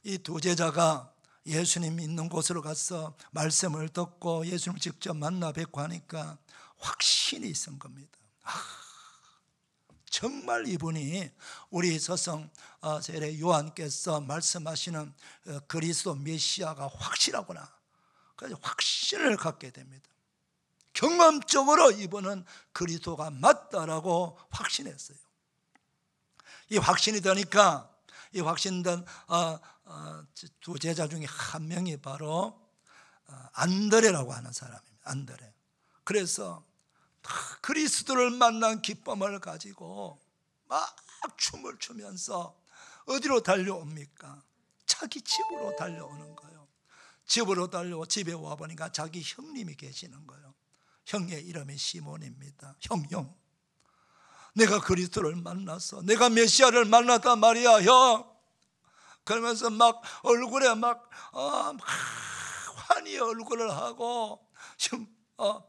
이 두 제자가 예수님 있는 곳으로 가서 말씀을 듣고 예수님을 직접 만나 뵙고 하니까 확신이 있은 겁니다. 정말 이분이 우리 서성 세례 요한께서 말씀하시는 그리스도 메시아가 확실하구나. 그래서 확신을 갖게 됩니다. 경험적으로 이분은 그리스도가 맞다라고 확신했어요. 이 확신이 되니까 이 확신된 두 제자 중에 한 명이 바로 안드레라고 하는 사람입니다. 안드레. 그래서 그리스도를 만난 기쁨을 가지고 막 춤을 추면서 어디로 달려옵니까? 자기 집으로 달려오는 거예요. 집으로 달려고 집에 와보니까 자기 형님이 계시는 거예요. 형의 이름이 시몬입니다. 형, 내가 그리스도를 만났어. 내가 메시아를 만났단 말이야, 형. 그러면서 막 얼굴에 막 환희의 얼굴을 하고, 형,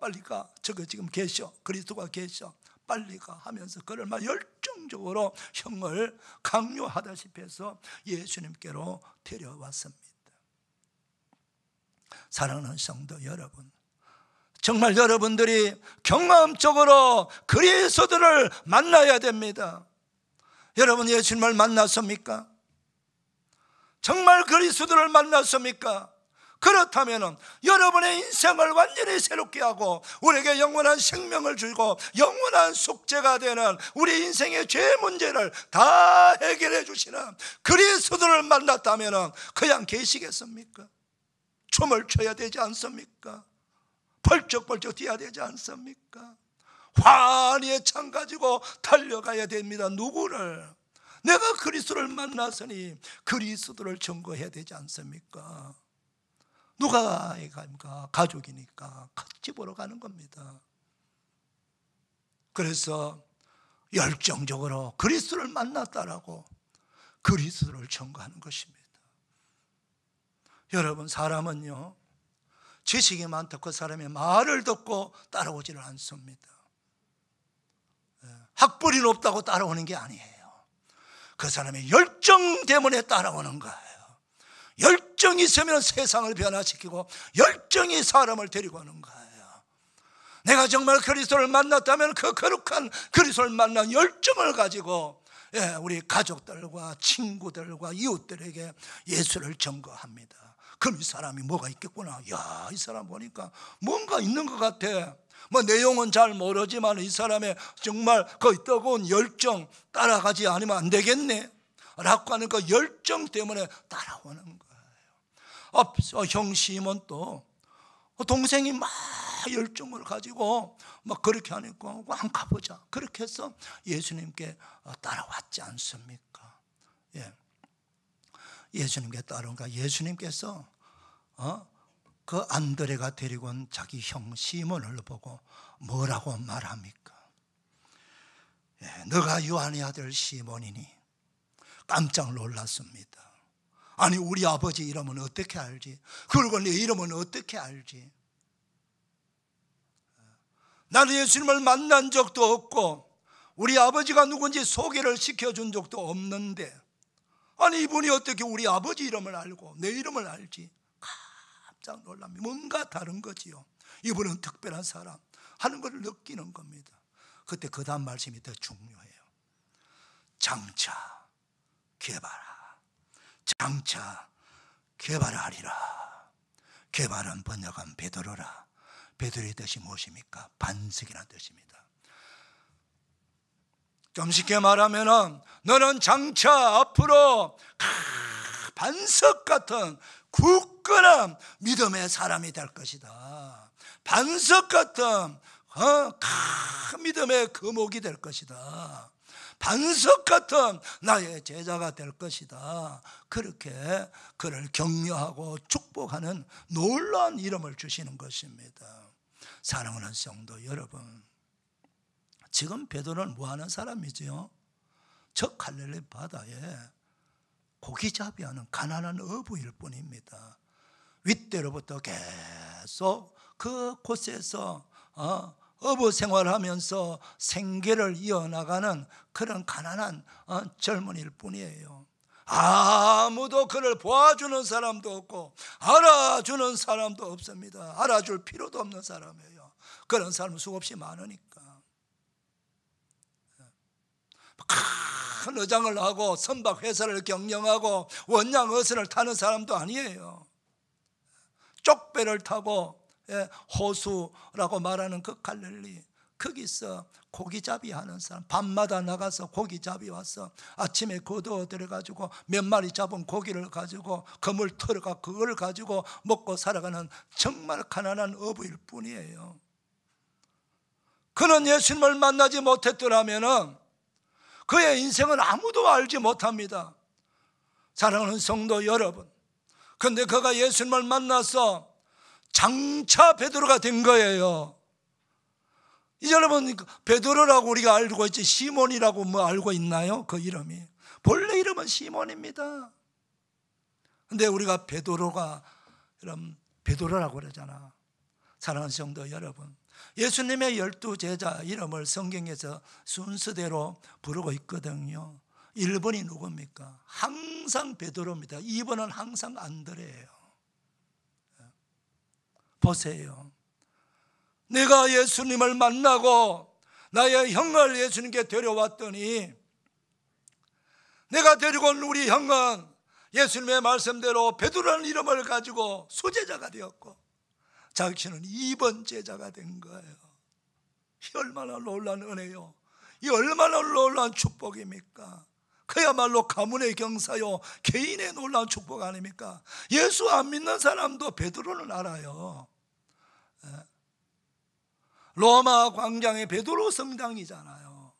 빨리 가. 저거 지금 계셔. 그리스도가 계셔. 빨리 가 하면서 그를 막 열정적으로 형을 강요하다시피 해서 예수님께로 데려왔습니다. 사랑하는 성도 여러분, 정말 여러분들이 경험적으로 그리스도를 만나야 됩니다. 여러분 예수님을 만났습니까? 정말 그리스도를 만났습니까? 그렇다면 여러분의 인생을 완전히 새롭게 하고 우리에게 영원한 생명을 주고 영원한 숙제가 되는 우리 인생의 죄 문제를 다 해결해 주시는 그리스도를 만났다면 그냥 계시겠습니까? 춤을 춰야 되지 않습니까? 벌쩍벌쩍 뛰어야 되지 않습니까? 환희의 창 가지고 달려가야 됩니다. 누구를? 내가 그리스도를 만났으니 그리스도를 증거해야 되지 않습니까? 누가 아이가 가족이니까 같이 보러 가는 겁니다. 그래서 열정적으로 그리스도를 만났다라고 그리스도를 증거하는 것입니다. 여러분, 사람은요 지식이 많다고 그 사람의 말을 듣고 따라오지를 않습니다. 학벌이 높다고 따라오는 게 아니에요. 그 사람의 열정 때문에 따라오는 거예요. 열정이 있으면 세상을 변화시키고 열정이 사람을 데리고 오는 거예요. 내가 정말 그리스도를 만났다면 그 거룩한 그리스도를 만난 열정을 가지고 우리 가족들과 친구들과 이웃들에게 예수를 증거합니다. 그럼 이 사람이 뭐가 있겠구나. 야, 이 사람 보니까 뭔가 있는 것 같아. 뭐 내용은 잘 모르지만 이 사람의 정말 그 뜨거운 열정 따라가지 않으면 안 되겠네 라고 하는 그 열정 때문에 따라오는 거예요. 형 시몬 또 동생이 막 열정을 가지고 막 그렇게 하니까 한번 가보자 그렇게 해서 예수님께 따라왔지 않습니까? 예수님께 따라온가. 예수님께서 그 안드레가 데리고 온 자기 형 시몬을 보고 뭐라고 말합니까? 너가 요한의 아들 시몬이니? 깜짝 놀랐습니다. 아니, 우리 아버지 이름은 어떻게 알지? 그리고 내 이름은 어떻게 알지? 나는 예수님을 만난 적도 없고 우리 아버지가 누군지 소개를 시켜준 적도 없는데 아니 이분이 어떻게 우리 아버지 이름을 알고 내 이름을 알지? 깜짝 놀랍니다. 뭔가 다른 거지요. 이분은 특별한 사람 하는 것을 느끼는 겁니다. 그때 그 다음 말씀이 더 중요해요. 장차 개발하. 장차 개발하리라. 개발은 번역한 베드로라. 베드로의 뜻이 무엇입니까? 반석이라는 뜻입니다. 좀 쉽게 말하면 너는 장차 앞으로 반석 같은 굳건한 믿음의 사람이 될 것이다. 반석 같은 믿음의 거목이 될 것이다. 반석 같은 나의 제자가 될 것이다. 그렇게 그를 격려하고 축복하는 놀라운 이름을 주시는 것입니다. 사랑하는 성도 여러분, 지금 베드로는 뭐하는 사람이지요? 저 갈릴리 바다에 고기잡이하는 가난한 어부일 뿐입니다. 윗대로부터 계속 그 곳에서 어부 생활하면서 생계를 이어나가는 그런 가난한 젊은이일 뿐이에요. 아무도 그를 보아주는 사람도 없고 알아주는 사람도 없습니다. 알아줄 필요도 없는 사람이에요. 그런 사람은 수없이 많으니까. 큰 의장을 하고 선박회사를 경영하고 원양어선을 타는 사람도 아니에요. 쪽배를 타고 호수라고 말하는 그 갈릴리, 거기서 고기잡이 하는 사람, 밤마다 나가서 고기잡이 와서 아침에 거두어 들여가지고 몇 마리 잡은 고기를 가지고 그물 털어가 그걸 가지고 먹고 살아가는 정말 가난한 어부일 뿐이에요. 그는 예수님을 만나지 못했더라면 그의 인생은 아무도 알지 못합니다. 사랑하는 성도 여러분, 그런데 그가 예수님을 만나서 장차 베드로가 된 거예요. 이제 여러분, 베드로라고 우리가 알고 있지 시몬이라고 뭐 알고 있나요? 그 이름이 본래 이름은 시몬입니다. 근데 우리가 베드로가 여러분 베드로라고 그러잖아. 사랑하는 성도 여러분, 예수님의 12제자 이름을 성경에서 순서대로 부르고 있거든요. 1번이 누굽니까? 항상 베드로입니다. 2번은 항상 안드레예요. 보세요. 내가 예수님을 만나고 나의 형을 예수님께 데려왔더니 내가 데리고 온 우리 형은 예수님의 말씀대로 베드로라는 이름을 가지고 수제자가 되었고 자기는 2번 제자가 된 거예요. 이 얼마나 놀라운 은혜요. 이 얼마나 놀라운 축복입니까? 그야말로 가문의 경사요, 개인의 놀라운 축복 아닙니까? 예수 안 믿는 사람도 베드로는 알아요. 로마 광장의 베드로 성당이잖아요.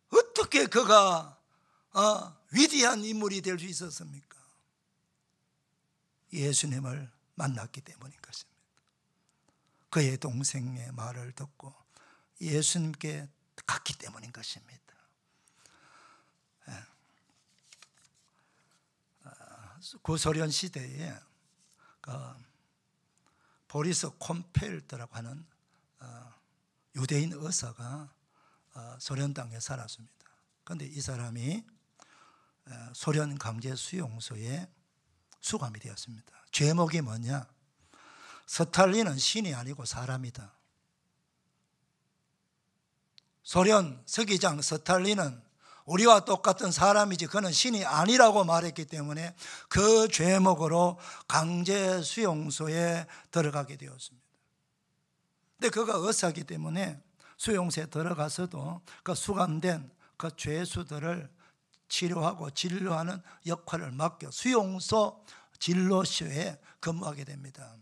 어떻게 그가 위대한 인물이 될 수 있었습니까? 예수님을 만났기 때문인 것입니다. 그의 동생의 말을 듣고 예수님께 갔기 때문인 것입니다. 구소련 시대에 보리스 콤펠트라고 하는 유대인 의사가 소련 땅에 살았습니다. 그런데 이 사람이 소련 강제 수용소에 수감이 되었습니다. 제목이 뭐냐? 스탈린은 신이 아니고 사람이다. 소련 서기장 스탈린은 우리와 똑같은 사람이지 그는 신이 아니라고 말했기 때문에 그 죄목으로 강제 수용소에 들어가게 되었습니다. 근데 그가 의사이기 때문에 수용소에 들어가서도 그 수감된 그 죄수들을 치료하고 진료하는 역할을 맡겨 수용소 진료소에 근무하게 됩니다.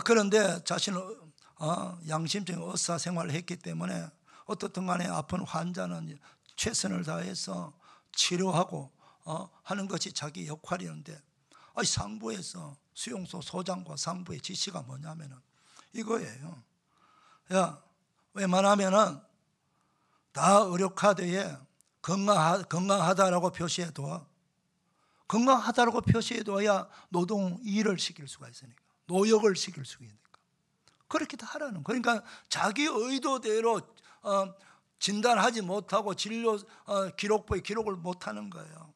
그런데 자신은 양심적인 의사 생활을 했기 때문에 어떻든 간에 아픈 환자는 최선을 다해서 치료하고 하는 것이 자기 역할이었는데 상부에서 수용소 소장과 상부의 지시가 뭐냐면은 이거예요. 야, 웬만하면은 다 의료카드에 건강하다라고 표시해둬. 건강하다라고 표시해둬야 노동 일을 시킬 수가 있으니까, 노역을 시킬 수가 있으니까 그렇게 다 하라는 거예요. 그러니까 자기 의도대로 진단하지 못하고 진료 기록부에 기록을 못하는 거예요.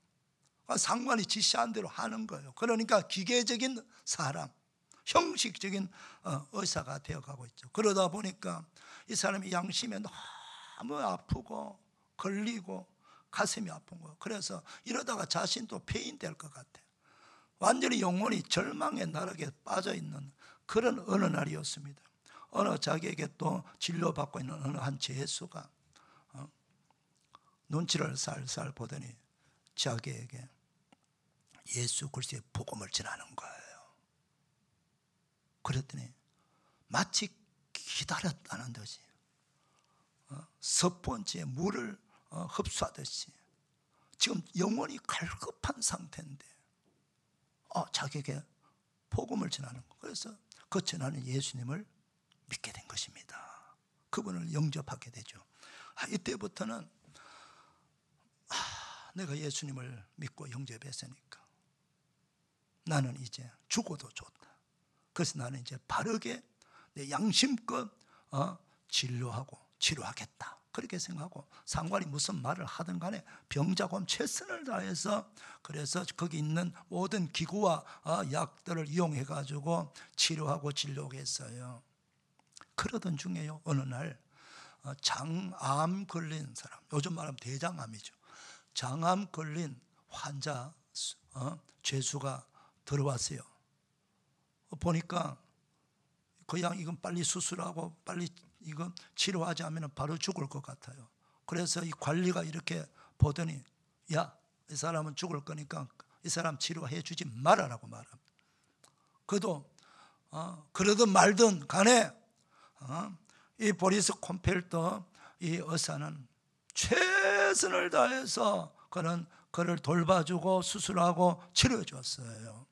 상관이 지시한 대로 하는 거예요. 그러니까 기계적인 사람, 형식적인 의사가 되어가고 있죠. 그러다 보니까 이 사람이 양심에 너무 아프고 걸리고 가슴이 아픈 거예요. 그래서 이러다가 자신도 폐인될 것 같아요. 완전히 영혼이 절망의 나락에 빠져있는 그런 어느 날이었습니다. 어느 자기에게 또 진료받고 있는 어느 한 죄수가 눈치를 살살 보더니 자기에게 예수 그리스도의 복음을 전하는 거예요. 그랬더니 마치 기다렸다는 듯이 스펀지에 물을 흡수하듯이 지금 영혼이 갈급한 상태인데 자기에게 복음을 전하는 거. 그래서 그 전하는 예수님을 믿게 된 것입니다. 그분을 영접하게 되죠. 이때부터는 내가 예수님을 믿고 영접했으니까 나는 이제 죽어도 좋다. 그래서 나는 이제 바르게 내 양심껏 진료하고 치료하겠다. 그렇게 생각하고 상관이 무슨 말을 하든 간에 병자곰 최선을 다해서 그래서 거기 있는 모든 기구와 약들을 이용해 가지고 치료하고 진료했어요. 그러던 중에요, 어느 날 장암 걸린 사람, 요즘 말하면 대장암이죠. 장암 걸린 환자 죄수가 들어왔어요. 보니까 그냥 이건 빨리 수술하고 빨리 이거 치료하지 않으면 바로 죽을 것 같아요. 그래서 이 관리가 이렇게 보더니 야, 이 사람은 죽을 거니까 이 사람 치료해 주지 말아라고 말합니다. 그도 그러든 말든 간에 이 보리스 콤펠트 이 의사는 최선을 다해서 그를 돌봐주고 수술하고 치료해줬어요.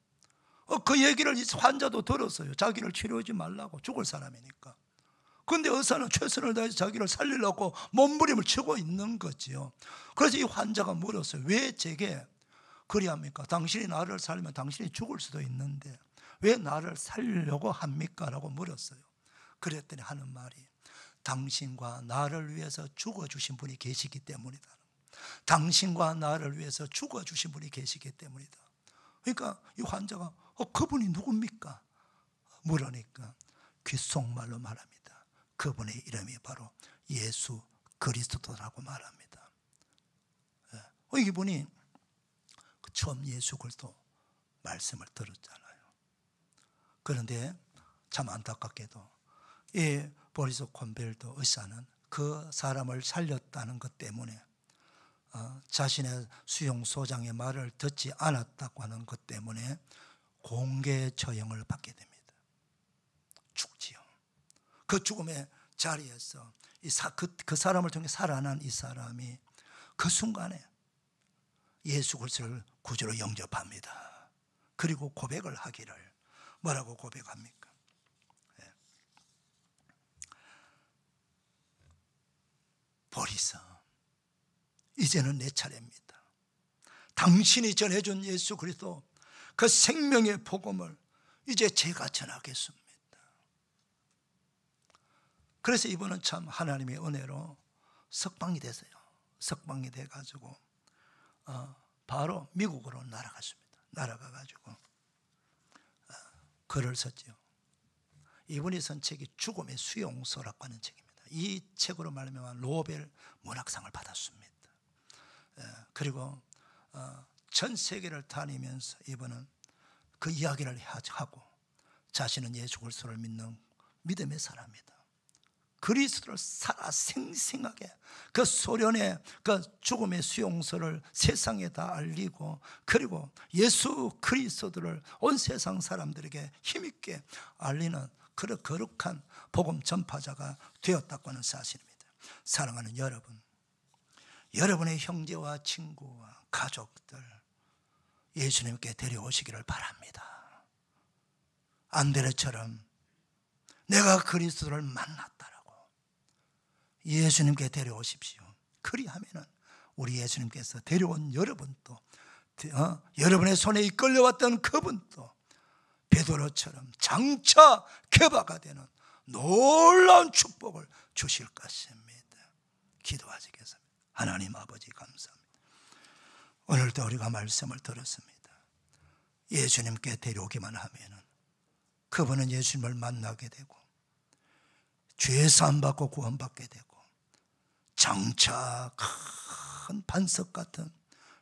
그 얘기를 이 환자도 들었어요. 자기를 치료하지 말라고, 죽을 사람이니까. 그런데 의사는 최선을 다해서 자기를 살리려고 몸부림을 치고 있는 거지요. 그래서 이 환자가 물었어요. 왜 제게 그리합니까? 당신이 나를 살리면 당신이 죽을 수도 있는데 왜 나를 살리려고 합니까? 라고 물었어요. 그랬더니 하는 말이, 당신과 나를 위해서 죽어주신 분이 계시기 때문이다. 당신과 나를 위해서 죽어주신 분이 계시기 때문이다. 그러니까 이 환자가 그분이 누굽니까? 물으니까 귓속말로 말합니다. 그분의 이름이 바로 예수 그리스도라고 말합니다. 이분이 처음 예수 그리스도 말씀을 들었잖아요. 그런데 참 안타깝게도 이 보리스 콤벨도 의사는 그 사람을 살렸다는 것 때문에 자신의 수용소장의 말을 듣지 않았다고 하는 것 때문에 공개 처형을 받게 됩니다. 죽지요. 그 죽음의 자리에서 그 사람을 통해 살아난 이 사람이 그 순간에 예수 그리스도를 구주로 영접합니다. 그리고 고백을 하기를, 뭐라고 고백합니까? 보리스, 이제는 내 차례입니다. 당신이 전해준 예수 그리스도 그 생명의 복음을 이제 제가 전하겠습니다. 그래서 이분은 참 하나님의 은혜로 석방이 됐어요. 석방이 돼가지고 바로 미국으로 날아갔습니다. 날아가가지고 글을 썼죠. 이분이 쓴 책이 죽음의 수용소라고 하는 책입니다. 이 책으로 말하면 노벨 문학상을 받았습니다. 그리고 전 세계를 다니면서 이분은 그 이야기를 하고, 자신은 예수 그리스도를 믿는 믿음의 사람이다. 그리스도를 살아 생생하게 그 소련의 그 죽음의 수용소를 세상에 다 알리고, 그리고 예수 그리스도를 온 세상 사람들에게 힘있게 알리는 그런 거룩한 복음 전파자가 되었다고 하는 사실입니다. 사랑하는 여러분, 여러분의 형제와 친구와 가족들 예수님께 데려오시기를 바랍니다. 안드레처럼 내가 그리스도를 만났다라고 예수님께 데려오십시오. 그리하면은 우리 예수님께서 데려온 여러분도, 여러분의 손에 이끌려왔던 그분도 베드로처럼 장차 개바가 되는 놀라운 축복을 주실 것입니다. 기도하시겠습니다. 하나님 아버지 감사합니다. 오늘도 우리가 말씀을 들었습니다. 예수님께 데려오기만 하면은 그분은 예수님을 만나게 되고 죄 사함 받고 구원받게 되고 장차 큰 반석 같은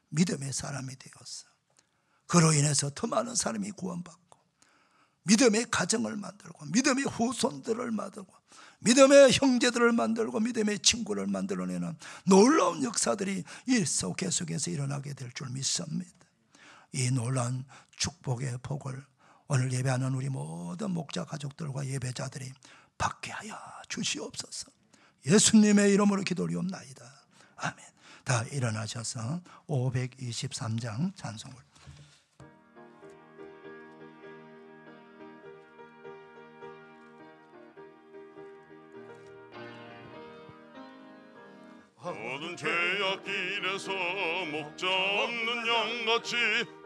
믿음의 사람이 되었어. 그로 인해서 더 많은 사람이 구원받고 믿음의 가정을 만들고 믿음의 후손들을 만들고 믿음의 형제들을 만들고 믿음의 친구를 만들어내는 놀라운 역사들이 이 계속해서 일어나게 될 줄 믿습니다. 이 놀라운 축복의 복을 오늘 예배하는 우리 모든 목자 가족들과 예배자들이 받게 하여 주시옵소서. 예수님의 이름으로 기도리옵나이다. 아멘. 다 일어나셔서 523장 찬송을 모든 죄악 길에서 목자 없는 양같이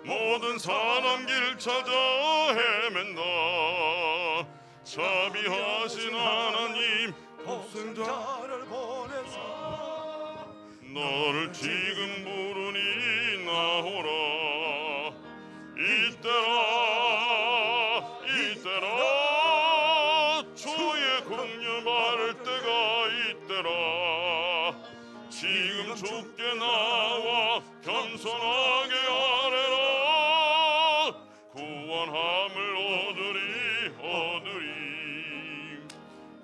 모든 사람 길 찾아 헤맨다. 자비하신 하나님 독생자를 보내사 너를 지금 부르니 나오라. 이때라 주의 공유 받을 때가 이때라. 지금 주께 나와 겸손하게 아뢰라. 구원함을 얻으리.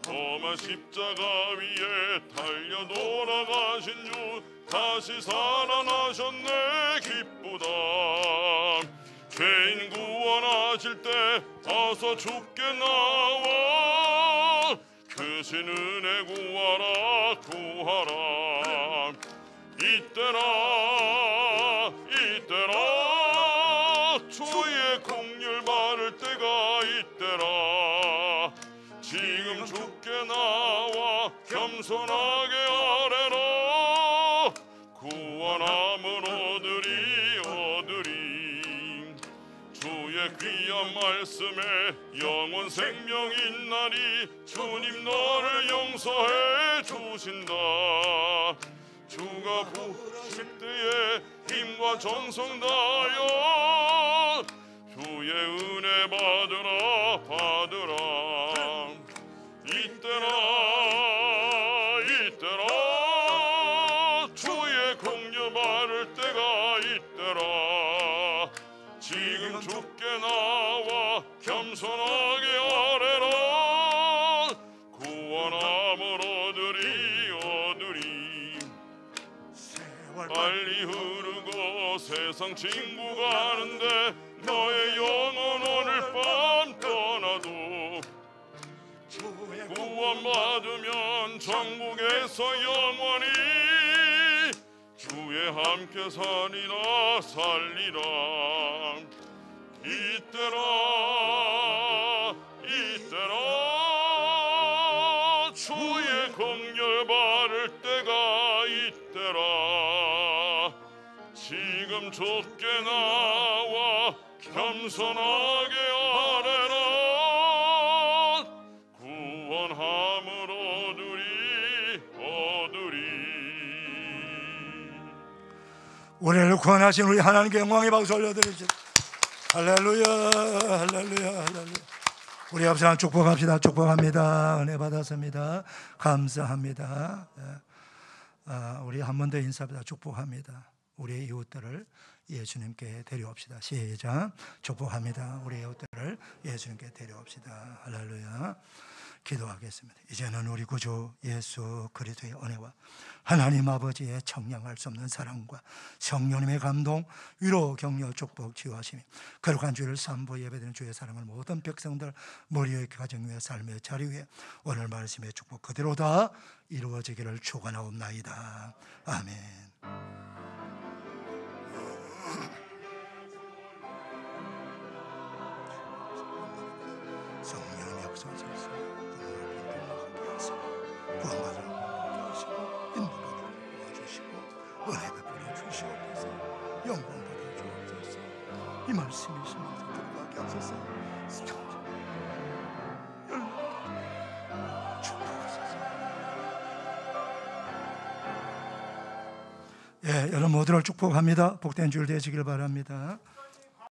험한 십자가 위에 달려 돌아가신 주 다시 살아나셨네. 기쁘다. 죄인 구원하실 때 어서 주께 나와. 크신 은혜 구하라. 이때라 주의 공률 바를 때가 이때라. 지금 주께 나와 겸손하게 아뢰라. 구원함을 얻으리. 주의 귀한 말씀에 영원 생명 있나니 주님 너를 용서해 주신다. 주가 부르실 때에 힘과 정성 다하여 주의 은혜 받으라. 이때라 주의 공유 바를 때가 이때라. 지금 주께 나와 겸손하게 아뢰라. 구원함을 얻으리. 빨리 흐르고 세상 친구 가는데 너의 영혼 오늘 밤 떠나도 구원받으면 천국에서 영원히 주의 함께 살리라. 이때라 주의 공열 바를 때가 이때라. 지금 좁게 나와 겸손하게 아뢰라. 구원함을 얻으리. 우리를 구원하신 우리 하나님께 영광의 박수 올려드리죠. 할렐루야. 우리 앞서 하나 축복합시다. 축복합니다. 은혜 받았습니다. 감사합니다. 우리 한 번 더 인사합니다. 축복합니다. 우리의 이웃들을 예수님께 데려옵시다. 시작. 축복합니다. 우리 이웃들을 예수님께 데려옵시다. 할렐루야. 기도하겠습니다. 이제는 우리 구주 예수 그리스도의 은혜와 하나님 아버지의 청량할 수 없는 사랑과 성령님의 감동, 위로, 격려, 축복, 치유하심이 거룩한 주일 삼부 예배드리는 주의 사랑을 모든 백성들 머리 위에 가정 위에 삶의 자리 위에 오늘 말씀의 축복 그대로 다 이루어지기를 축원하옵나이다. 아멘. 성령의 역사하소서. 구원받으러 하시고 인도받으러 도와주시고 은혜 베풀어 주시옵소서. 영광 받아 주옵소서. 이 말씀이 심어서 들어가게 하소서. 축복하소서. 여러분 모두를 축복합니다. 복된 주일 되시길 바랍니다.